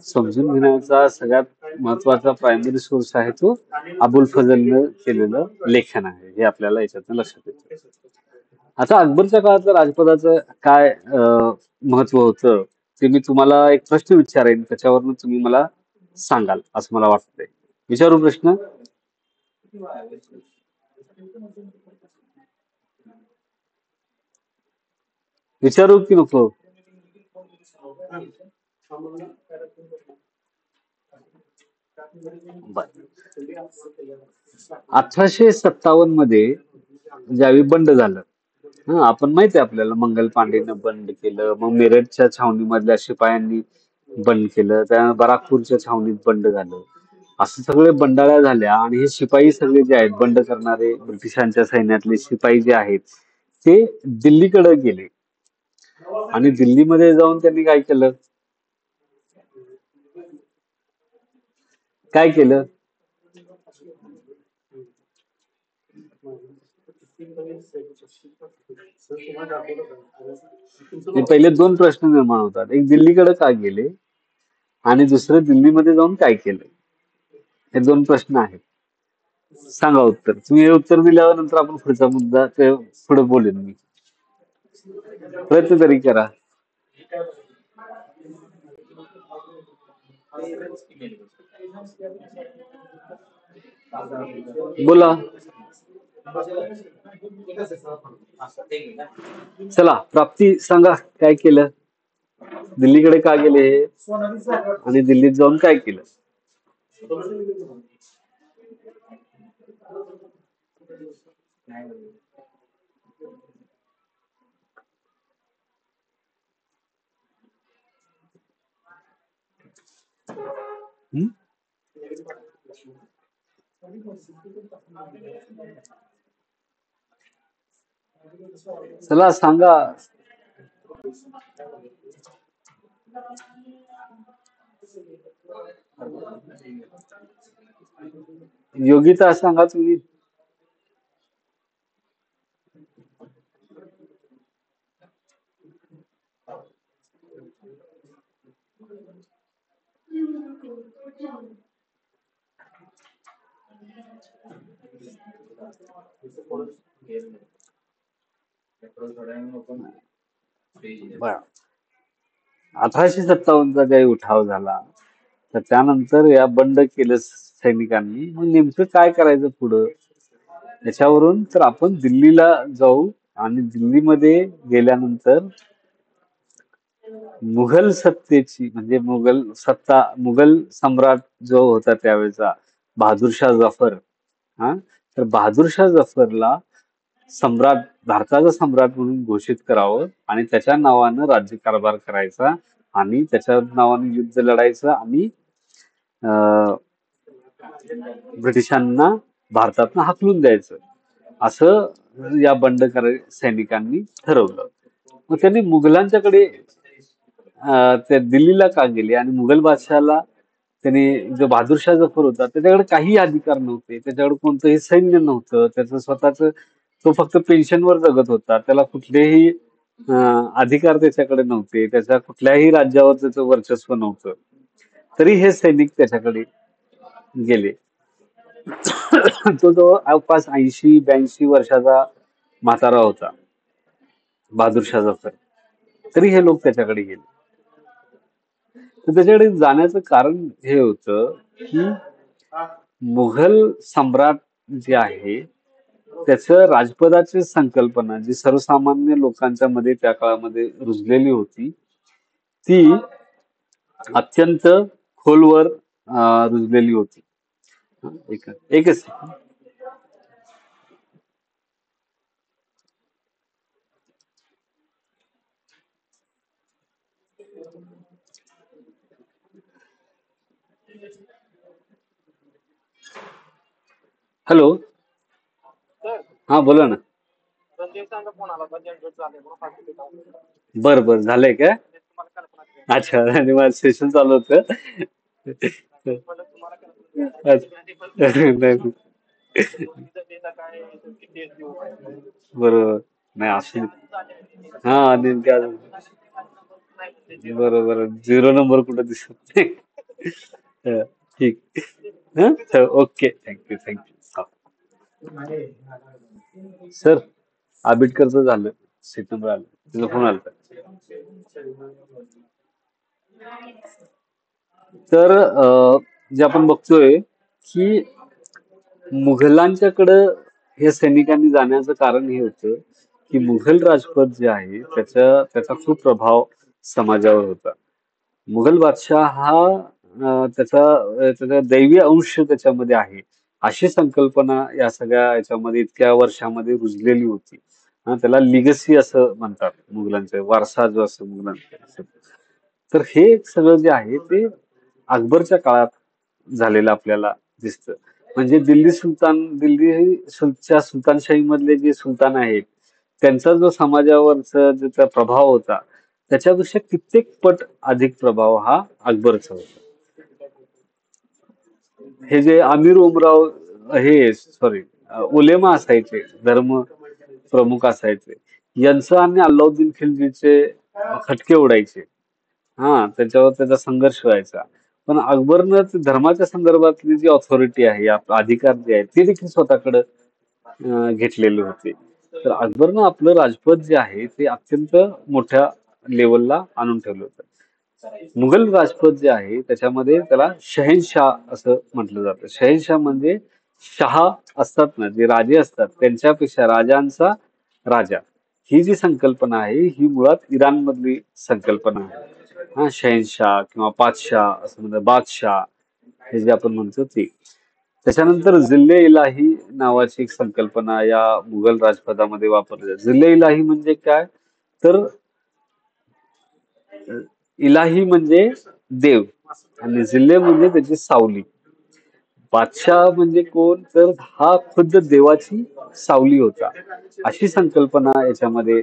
समजून घेण्याचा सगळ्यात महत्वाचा प्रायमरी सोर्स आहे तो अबुल फजलनं केलेलं लेखन आहे, हे आपल्याला याच्यातनं लक्षात येतं. आता अकबरच्या काळातलं राजपदाचं काय महत्व होतं ते मी तुम्हाला एक प्रश्न विचारेन, त्याच्यावरून तुम्ही मला सांगाल असं मला वाटतंय. विचारू प्रश्न? विचारू की नको? बर. 1857 मध्ये ज्यावेळी बंड झालं, आपण माहिती आहे आपल्याला, मंगल पांडेनं बंड केलं, मग मेरठच्या छावणीमधल्या शिपायांनी बंड केलं, त्या बराकपूरच्या छावणीत बंड झालं, असं सगळे बंडाळ्या झाल्या. आणि हे शिपाई सगळे जे आहेत बंड करणारे ब्रिटिशांच्या सैन्यातले शिपाई जे आहेत ते दिल्लीकडे गेले. आणि दिल्लीमध्ये जाऊन त्यांनी काय केलं? काय केलं? हे पहिले दोन प्रश्न निर्माण होतात. एक, दिल्लीकडे का गेले, आणि दुसरं, दिल्लीमध्ये जाऊन काय केलं. हे दोन प्रश्न आहेत. सांगा उत्तर. तुम्ही हे उत्तर दिल्यावर नंतर आपण पुढचा मुद्दा ते पुढे बोलेन मी. प्रयत्न तरी करा. बोला. चला, प्राप्ती सांगा काय केलं, दिल्लीकडे का गेले हे, आणि दिल्लीत जाऊन काय केलं. हं? चला सांगा. योगिता सांगा तुम्ही. बरं. 1857चा ज्यावेळी उठाव झाला, तर त्यानंतर या बंड केलं सैनिकांनी. मग नेमकं काय करायचं पुढं, त्याच्यावरून तर आपण दिल्लीला जाऊ. आणि दिल्लीमध्ये गेल्यानंतर मुघल सत्तेची, म्हणजे मुघल सम्राट जो होता त्यावेळेचा, बहादूरशाह जफर, तर बहादूरशाह जफरला सम्राट, भारताचा सम्राट म्हणून घोषित करावं, आणि त्याच्या नावानं राज्यकारभार करायचा, आणि त्याच्या नावाने युद्ध लढायचं, आणि ब्रिटिशांना भारतातनं हाकलून द्यायचं, असं या बंडखोर सैनिकांनी ठरवलं. मग त्यांनी मुघलांच्याकडे त्या दिल्लीला का गेले, आणि मुघल बादशहाला त्यांनी, जो बहादूरशाह जफर होता त्याच्याकडे काही अधिकार नव्हते, त्याच्याकडे कोणतंही सैन्य नव्हतं, त्याचं स्वतःच, तो फक्त पेन्शनवर जगत होता, त्याला कुठलेही अधिकार त्याच्याकडे नव्हते, त्याच्या कुठल्याही राज्यावर त्याचं वर्चस्व नव्हतं. तरी हे सैनिक त्याच्याकडे गेले. तो जवळपास 80-82 वर्षाचा म्हातारा होता बहादूरशाह जफर, तरी हे लोक त्याच्याकडे गेले. तर त्याच्याकडे जाण्याचं कारण हे होतं की मुघल सम्राट जे आहे त्याचं राजपदाची संकल्पना, जी सर्वसामान्य लोकांच्या मध्ये त्या काळामध्ये रुजलेली होती, ती अत्यंत खोलवर रुजलेली होती. एकच हॅलो, हा बोला ना. बर बर, झालंय का? अच्छा, आणि माझं सेशन चालू होतं. बरोबर. नाही असं, हा नेमक्या बरोबर, 0 नंबर कुठं दिसत नाही. ठीक. Okay, thank you. सर, आंबेडकरचं झालं, सीट नंबर आलं, तिचा फोन आला. तर जे आपण बघतोय की मुघलांच्याकडं हे सैनिकांनी जाण्याचं कारण हे होतं की मुघल राजपद जे आहे त्याचा खूप प्रभाव समाजावर होता. मुघल बादशाह हा त्याचा दैवी अंश त्याच्यामध्ये आहे अशी संकल्पना या सगळ्या याच्यामध्ये इतक्या वर्षामध्ये रुजलेली होती. त्याला लिगसी असं म्हणतात, मुघलांचा वारसा जो असतो मुघलांचा. तर हे सगळं जे आहे ते अकबरच्या काळात झालेलं आपल्याला दिसतं. म्हणजे दिल्लीच्या सुलतानशाही मधले जे सुलतान आहेत त्यांचा जो समाजावरचा ज्याचा प्रभाव होता त्याच्यापेक्षा कित्येक पट अधिक प्रभाव हा अकबरचा होता. हे जे अमीर उमराव हे सॉरी उलेमा असायचे, धर्म प्रमुख असायचे, यांचं आणि अल्लाउद्दीन खिलजीचे खटके उडायचे. त्याच्यावर त्याचा संघर्ष व्हायचा. पण अकबरनं धर्माच्या संदर्भातली जी ऑथॉरिटी आहे, अधिकार जे आहे ते देखील स्वतःकडे घेतलेले होते. तर अकबरनं आपलं राजपद जे आहे ते अत्यंत मोठ्या लेवलला आणून ठेवलं होतं. मुघल राजपद जे आहे त्याच्यामध्ये त्याला शहेनशाह असं म्हटलं जातं. शहेनशाह म्हणजे शहा असतात ना, जे राजे असतात त्यांच्यापेक्षा राजांचा राजा, ही जी संकल्पना आहे ही मुळात इराण मधली संकल्पना आहे. शहेनशाह किंवा पातशाह असं म्हणतात, बादशाह हे जे आपण म्हणतो ते. त्याच्यानंतर जिल्हे इलाही नावाची एक संकल्पना या मुघल राजपदामध्ये वापरली जाते. जिल्हे इलाही म्हणजे काय, तर इलाही म्हणजे देव आणि जिल्हे म्हणजे त्याची सावली. बादशाह म्हणजे कोण, तर हा खुद्द देवाची सावली होता. अशी संकल्पना याच्यामध्ये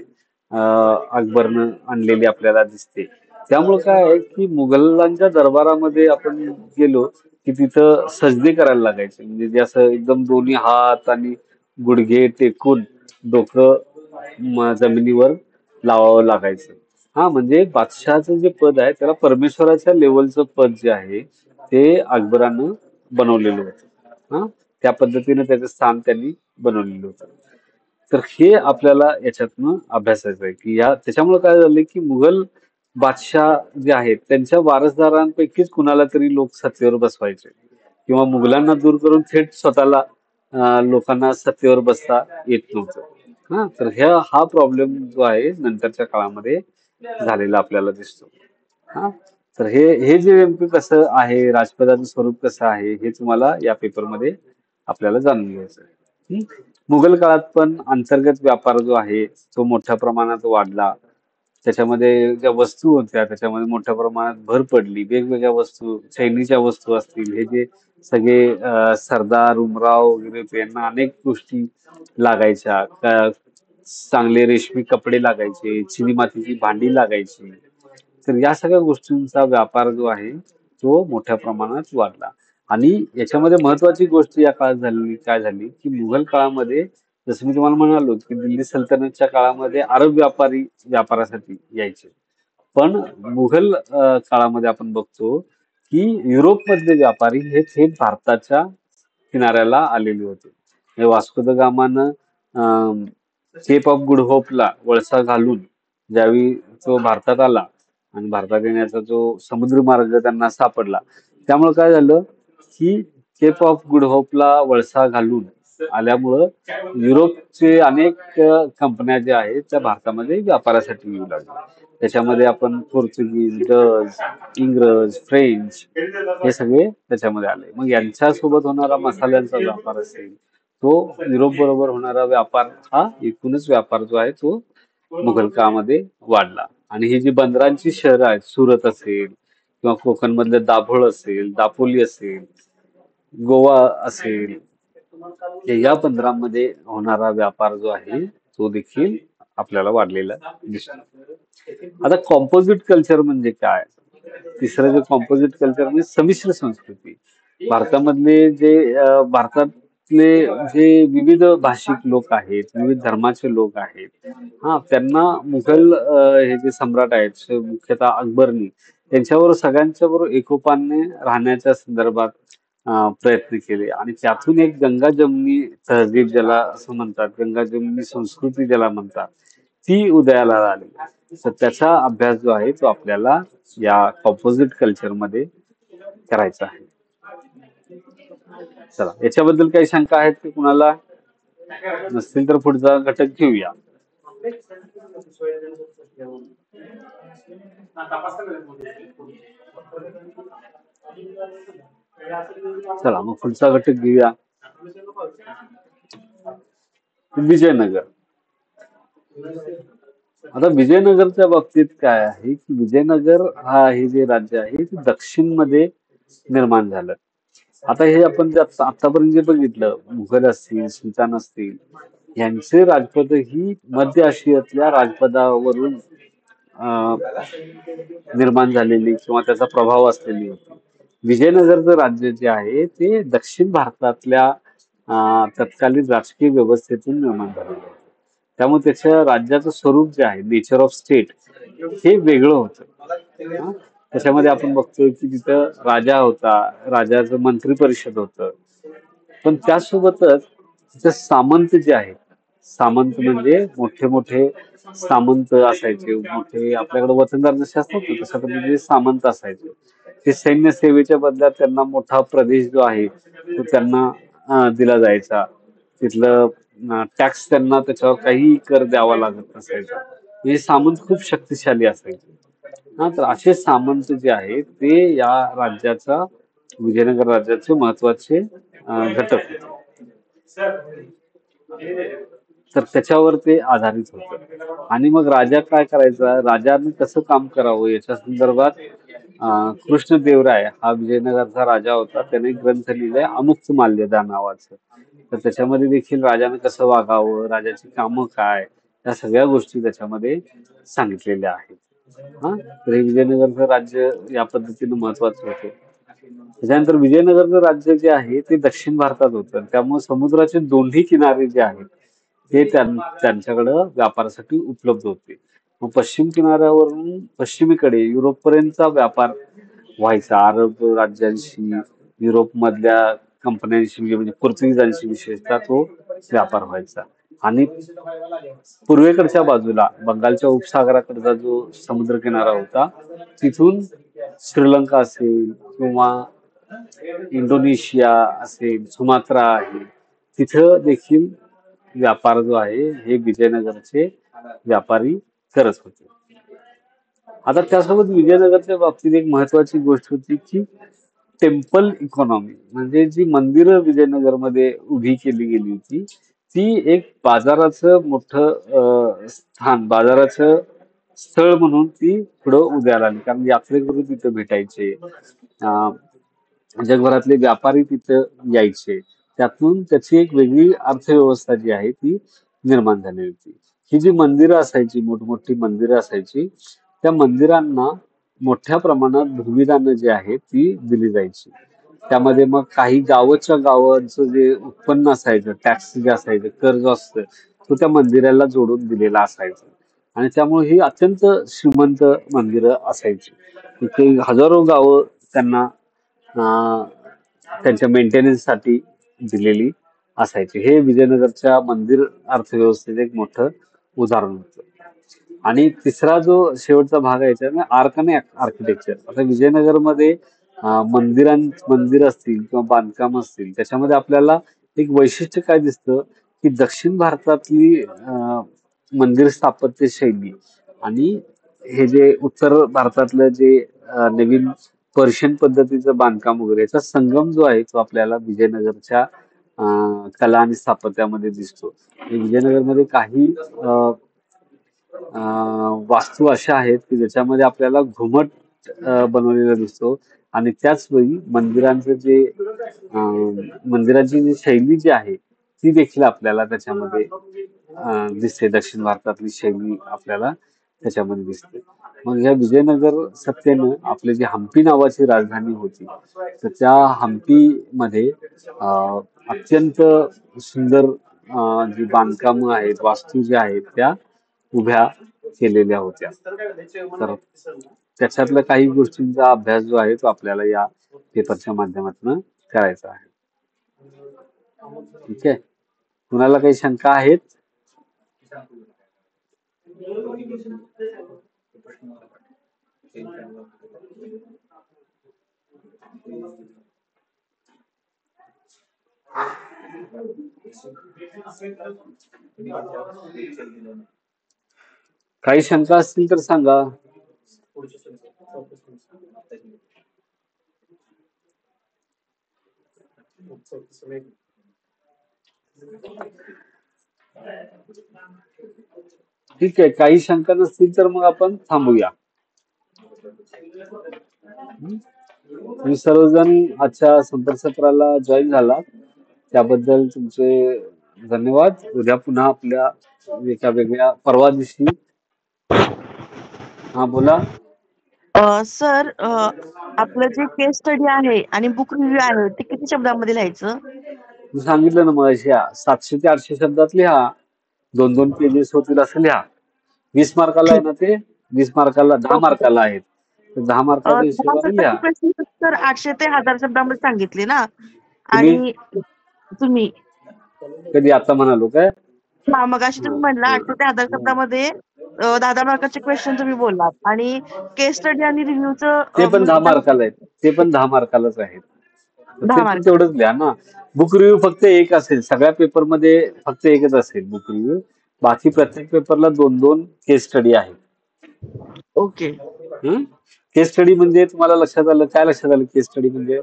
अकबरनं आणलेली आपल्याला दिसते. त्यामुळे काय आहे की मुघलांच्या दरबारामध्ये आपण गेलो की तिथं सजदे करायला लागायचे. म्हणजे जे असं एकदम दोन्ही हात आणि गुडघे टेकून डोकं जमिनीवर लावावं लागायचं. म्हणजे बादशहाचं जे पद आहे त्याला परमेश्वराच्या लेवलचं पद जे आहे ते अकबरानं बनवलेलं होतं. त्या पद्धतीने त्याचं स्थान त्यांनी बनवलेलं होतं. तर हे आपल्याला याच्यातनं अभ्यासायचं आहे की त्याच्यामुळे काय झालं की मुघल बादशाह जे आहेत त्यांच्या वारसदारांपैकीच कुणाला तरी लोक सत्तेवर बसवायचे किंवा मुघलांना दूर करून थेट स्वतःला लोकांना सत्तेवर बसता येत नव्हतं. तर हा प्रॉब्लेम जो आहे नंतरच्या काळामध्ये झालेला आपल्याला दिसतो. तर हे जे नेमकं कसं आहे, राजपदाचं स्वरूप कसं आहे हे तुम्हाला या पेपरमध्ये आपल्याला जाणून घ्यायचं आहे. मुघल काळात पण अंतर्गत व्यापार जो आहे तो मोठ्या प्रमाणात वाढला. त्याच्यामध्ये ज्या वस्तू होत्या त्याच्यामध्ये मोठ्या प्रमाणात भर पडली. वेगवेगळ्या वस्तू, चैनीच्या वस्तू असतील, हे जे सगळे सरदार उमराव वगैरे यांना अनेक गोष्टी लागायच्या. चांगले रेशमी कपडे लागायचे, चिनी मातीची भांडी लागायची. तर या सगळ्या गोष्टींचा व्यापार जो आहे तो मोठ्या प्रमाणात वाढला. आणि याच्यामध्ये महत्वाची गोष्ट या काळात काय झाली की मुघल काळामध्ये जसं मी तुम्हाला म्हणालो की दिल्ली सल्तनतच्या काळामध्ये अरब व्यापारी व्यापारासाठी यायचे. पण मुघल काळामध्ये आपण बघतो की युरोप मधले व्यापारी हे थेट भारताच्या किनाऱ्याला आलेले होते. वास्को द गामानं केप ऑफ गुड होपला वळसा घालून ज्यावेळी तो भारतात आला आणि भारतात येण्याचा जो समुद्री मार्ग त्यांना सापडला, त्यामुळे काय झालं की केप ऑफ गुड होपला वळसा घालून आल्यामुळं युरोपचे अनेक कंपन्या ज्या आहेत त्या भारतामध्ये व्यापारासाठी येऊ लागल्या. त्याच्यामध्ये आपण पोर्तुगीज, डच, इंग्रज, फ्रेंच हे सगळे त्याच्यामध्ये आले. मग यांच्यासोबत होणारा मसाल्यांचा व्यापार असेल, तो युरोप बरोबर होणारा व्यापार, हा एकूणच व्यापार जो आहे तो मुघल काळामध्ये वाढला. आणि ही जी बंदरांची शहरं आहेत, सुरत असेल किंवा कोकण मधलं दाभोळ असेल, दापोली असेल, गोवा असेल, या बंदरांमध्ये होणारा व्यापार जो आहे तो देखील आपल्याला वाढलेला दिसतो. आता कॉम्पोजिट कल्चर म्हणजे काय, तिसरं जे कॉम्पोजिट कल्चर म्हणजे संमिश्र संस्कृती. भारतामधले भारतातले जे विविध भाषिक लोक आहेत, विविध धर्माचे लोक आहेत, त्यांना मुघल हे जे सम्राट आहेत मुख्यतः अकबरनी त्यांच्यावर सगळ्यांच्या बरोबर एकोपाने राहण्याच्या संदर्भात प्रयत्न केले आणि त्यातून एक गंगा जमनी तहजीब ज्याला असं म्हणतात, गंगा जमनी संस्कृती ज्याला म्हणतात, ती उदयाला आली. तर त्याचा अभ्यास जो आहे तो आपल्याला या कंपोजिट कल्चर मध्ये करायचा आहे. चला, याच्याबद्दल काही शंका आहेत की कुणाला? नसतील तर पुढचा घटक घेऊया. चला मग पुढचा घटक घेऊया. विजयनगर. आता विजयनगरच्या बाबतीत काय आहे की विजयनगर हा हे जे राज्य आहे ते दक्षिण मध्ये निर्माण झालं. आता हे आपण जे आतापर्यंत जे बघितलं, मुघल असतील, सुलतान असतील, यांचे राजपद ही मध्य आशियातल्या राजपदावरून निर्माण झालेली किंवा त्याचा प्रभाव असलेली होती. विजयनगरचं राज्य जे आहे ते दक्षिण भारतातल्या तत्कालीन राजकीय व्यवस्थेतून निर्माण झालेलं आहे. त्यामुळे त्याच्या राज्याचं स्वरूप जे आहे, नेचर ऑफ स्टेट, हे वेगळं होतं. हा? त्याच्यामध्ये आपण बघतोय की तिथं राजा होता, राजाचं मंत्री परिषद होतं, पण त्यासोबतच तिथं सामंत जे आहेत, सामंत म्हणजे मोठे मोठे सामंत असायचे. मोठे आपल्याकडे वतनदार जसे असतात ना, तशा पद्धतीने सामंत असायचे. ते सैन्य सेवेच्या बदल्यात त्यांना मोठा प्रदेश जो आहे तो त्यांना दिला जायचा. तिथलं टॅक्स त्यांना त्याच्यावर काही कर द्यावा लागत नसायचा. हे सामंत खूप शक्तिशाली असायचे. तर असे सामंत जे आहेत ते या राज्याचा, विजयनगर राज्याचे महत्वाचे घटक होते. तर त्याच्यावर ते आधारित होतं. आणि मग राजा काय करायचा, राजाने कसं काम करावं याच्या संदर्भात कृष्णदेवराय हा विजयनगरचा राजा होता. त्याने ग्रंथ लिहिलाय अमुक्त माल्यदा नावाचं. तर त्याच्यामध्ये देखील राजाने कसं वागावं, राजाची कामं काय, या सगळ्या गोष्टी त्याच्यामध्ये सांगितलेल्या आहेत. तर हे विजयनगरचं राज्य या पद्धतीनं महत्वाचं होतं. त्याच्यानंतर विजयनगरचं राज्य जे आहे ते दक्षिण भारतात होतं. त्यामुळे समुद्राचे दोन्ही किनारे जे आहेत ते त्यांच्याकडं व्यापारासाठी उपलब्ध होते. मग पश्चिम किनाऱ्यावरून पश्चिमेकडे युरोपपर्यंतचा व्यापार व्हायचा. अरब राज्यांशी, युरोप मधल्या कंपन्यांशी, म्हणजे पोर्तुगीजांशी विशेषतः तो व्यापार व्हायचा. आणि पूर्वेकडच्या बाजूला बंगालच्या उपसागराकडचा जो समुद्र किनारा होता, तिथून श्रीलंका असेल किंवा इंडोनेशिया असेल, सुमात्रा आहे, तिथं देखील व्यापार जो आहे हे विजयनगरचे व्यापारी करत होते. आता त्यासोबत विजयनगरच्या बाबतीत एक महत्वाची गोष्ट होती की टेम्पल इकॉनॉमी, म्हणजे जी मंदिरं विजयनगरमध्ये उभी केली गेली होती, ती एक बाजाराचं मोठं स्थान, बाजाराचं स्थळ म्हणून ती पुढं उदयाला आली. कारण यात्रेकरू तिथं भेटायचे, जगभरातले व्यापारी तिथं यायचे. त्यातून त्याची एक वेगळी अर्थव्यवस्था जी आहे ती निर्माण झाली होती. ही जी मंदिरं असायची, मोठमोठी मंदिरं असायची, त्या मंदिरांना मोठ्या प्रमाणात भूमिदानं जी आहेत ती दिली जायची. त्यामध्ये मग काही गावच्या गावांचं जे उत्पन्न असायचं, टॅक्स जे असायचं, कर जो असतं, तो त्या मंदिराला जोडून दिलेला असायचा. आणि त्यामुळे ही अत्यंत श्रीमंत मंदिरं असायची. इथे हजारो गावं त्यांना त्यांच्या मेंटेनन्ससाठी दिलेली असायची. हे विजयनगरच्या मंदिर अर्थव्यवस्थेचं एक मोठं उदाहरण होतं. आणि तिसरा जो शेवटचा भाग आहे त्याच्यामध्ये आर्ट आणि आर्किटेक्चर. आता विजयनगरमध्ये मंदिर असतील किंवा बांधकाम असतील, त्याच्यामध्ये आपल्याला एक वैशिष्ट्य काय दिसतं की दक्षिण भारतातली मंदिर स्थापत्य शैली आणि हे जे उत्तर भारतातलं जे नवीन पर्शियन पद्धतीचं बांधकाम वगैरे, याचा संगम जो आहे तो आपल्याला विजयनगरच्या कला आणि स्थापत्यामध्ये दिसतो. विजयनगरमध्ये काही वास्तू अशा आहेत की ज्याच्यामध्ये आपल्याला घुमट बनवलेला दिसतो. आणि त्याचवेळी मंदिराची जी शैली जी आहे ती देखील आपल्याला त्याच्यामध्ये दिसते. दक्षिण भारतातली शैली आपल्याला त्याच्यामध्ये दिसते. मग ह्या विजयनगर सत्तेनं आपली जी हम्पी नावाची राजधानी होती, तर त्या हम्पी मध्ये अत्यंत सुंदर जी बांधकामं आहेत, वास्तू ज्या आहेत त्या उभ्या केलेल्या होत्या. तर त्याच्यातल्या काही गोष्टींचा अभ्यास जो आहे तो आपल्याला या पेपरच्या माध्यमातून करायचा आहे. ठीक आहे. कुणाला काही शंका आहेत? काही शंका असतील तर सांगा. ठीक आहे. काही शंका नसतील तर मग आपण थांबूया. तुम्ही सर्वजण आजच्या संपर्कसत्राला जॉईन झाला त्याबद्दल तुमचे धन्यवाद. उद्या पुन्हा आपल्या एका वेगळ्या परवा दिवशी. हा बोला. सर आपलं जे केस स्टडी आहे आणि बुक रिव्ह्यू आहे ते किती शब्दामध्ये लिहायचं? मी सांगितलं ना मग 700 ते 800 शब्दात लिहा. 2-2 पेजेस होतील असं लिहा. 20 मार्काला आहे ना ते. 20 मार्काला 10 मार्काला आहेत. तर 10 मार्काच्या 10 हिशोबाने लिहा. शब्दाचे क्वेश्चन तर 800 ते 1000 शब्दामध्ये सांगितले ना. तुम्ही आणि तुम्ही कधी आता म्हणालो काय? मगाशी तुम्ही म्हणला 800 ते 1000 शब्दामध्ये 10 मार्काचे क्वेश्चन तुम्ही बोललात आणि केस स्टडी आणि ते रिव्ह्यूचं पण 10 मार्काला आहेत. ते पण 10 मार्कालाच आहेत. तर 10 ते पण मार्क. तेवढंच लिहा ना. बुक रिव्ह्यू फक्त एक असेल. सगळ्या पेपरमध्ये फक्त एकच असेल बुक रिव्ह्यू. बाकी प्रत्येक पेपरला 2-2 केस स्टडी आहे. ओके. केस स्टडी म्हणजे तुम्हाला लक्षात आलं काय? लक्षात आलं केस स्टडी म्हणजे?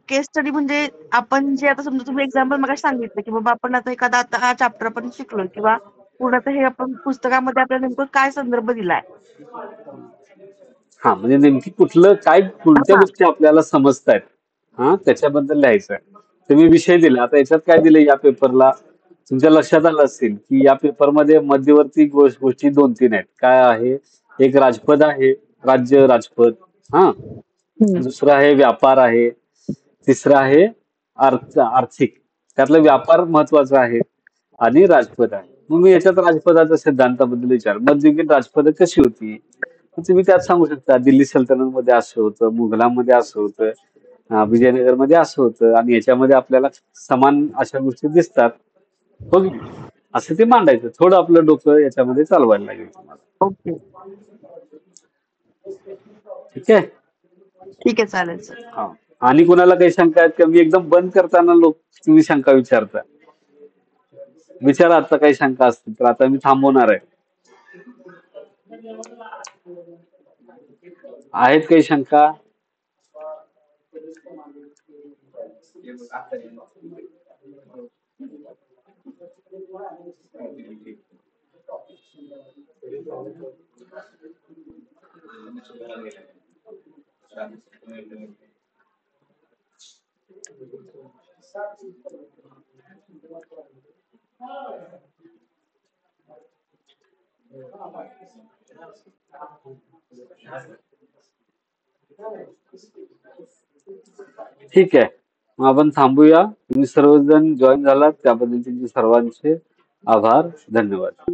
केस स्टडी म्हणजे आपण जे आता समजा तुम्ही एक्झाम्पल मगाशी सांगितलं की बाबा आपण आता एखादा आता हा चॅप्टर आपण शिकलोय किंवा पुढे आता हे आपण पुस्तकामध्ये आपल्याला नेमकं काय संदर्भ दिलाय. हा म्हणजे नेमकी कुठलं काय कोणत्या हा. गोष्टी आपल्याला समजतायत त्याच्याबद्दल लिहायचं आहे. तुम्ही विषय दिला. आता याच्यात काय दिलं या पेपरला? तुमच्या लक्षात आलं असेल की या पेपरमध्ये मध्यवर्ती गोष्टी 2-3 आहेत. काय आहे? एक राजपद आहे. राज्य राजपद. दुसरं आहे व्यापार आहे. तिसरं आहे आर्थिक. त्यातलं व्यापार महत्वाचा आहे आणि राजपद आहे. मग मी याच्यात राजपदाच्या सिद्धांताबद्दल विचार. मध्ययुगीन राजपद कशी होती? तुम्ही त्यात सांगू शकता. दिल्ली सल्तनत मध्ये असं होतं, मुघलांमध्ये असं होतं, विजयनगरमध्ये असं होतं आणि याच्यामध्ये आपल्याला समान अशा गोष्टी दिसतात. बघ असं ते मांडायचं. थोडं आपलं डोकं याच्यामध्ये चालवायला लागेल तुम्हाला. ओके. ठीक आहे. ठीक आहे चालेल सर. हा. आणि कुणाला काही शंका आहेत का? मी एकदम बंद करताना तुम्ही शंका विचारता. विचारा आता काही शंका असतील तर. आता मी थांबवणार आहे. आहेत काही शंका? ठीक आहे. मग आपण थांबूया. तुम्ही सर्वजण जॉईन झालात त्याबद्दल तुमचे सर्वांचे आभार. धन्यवाद.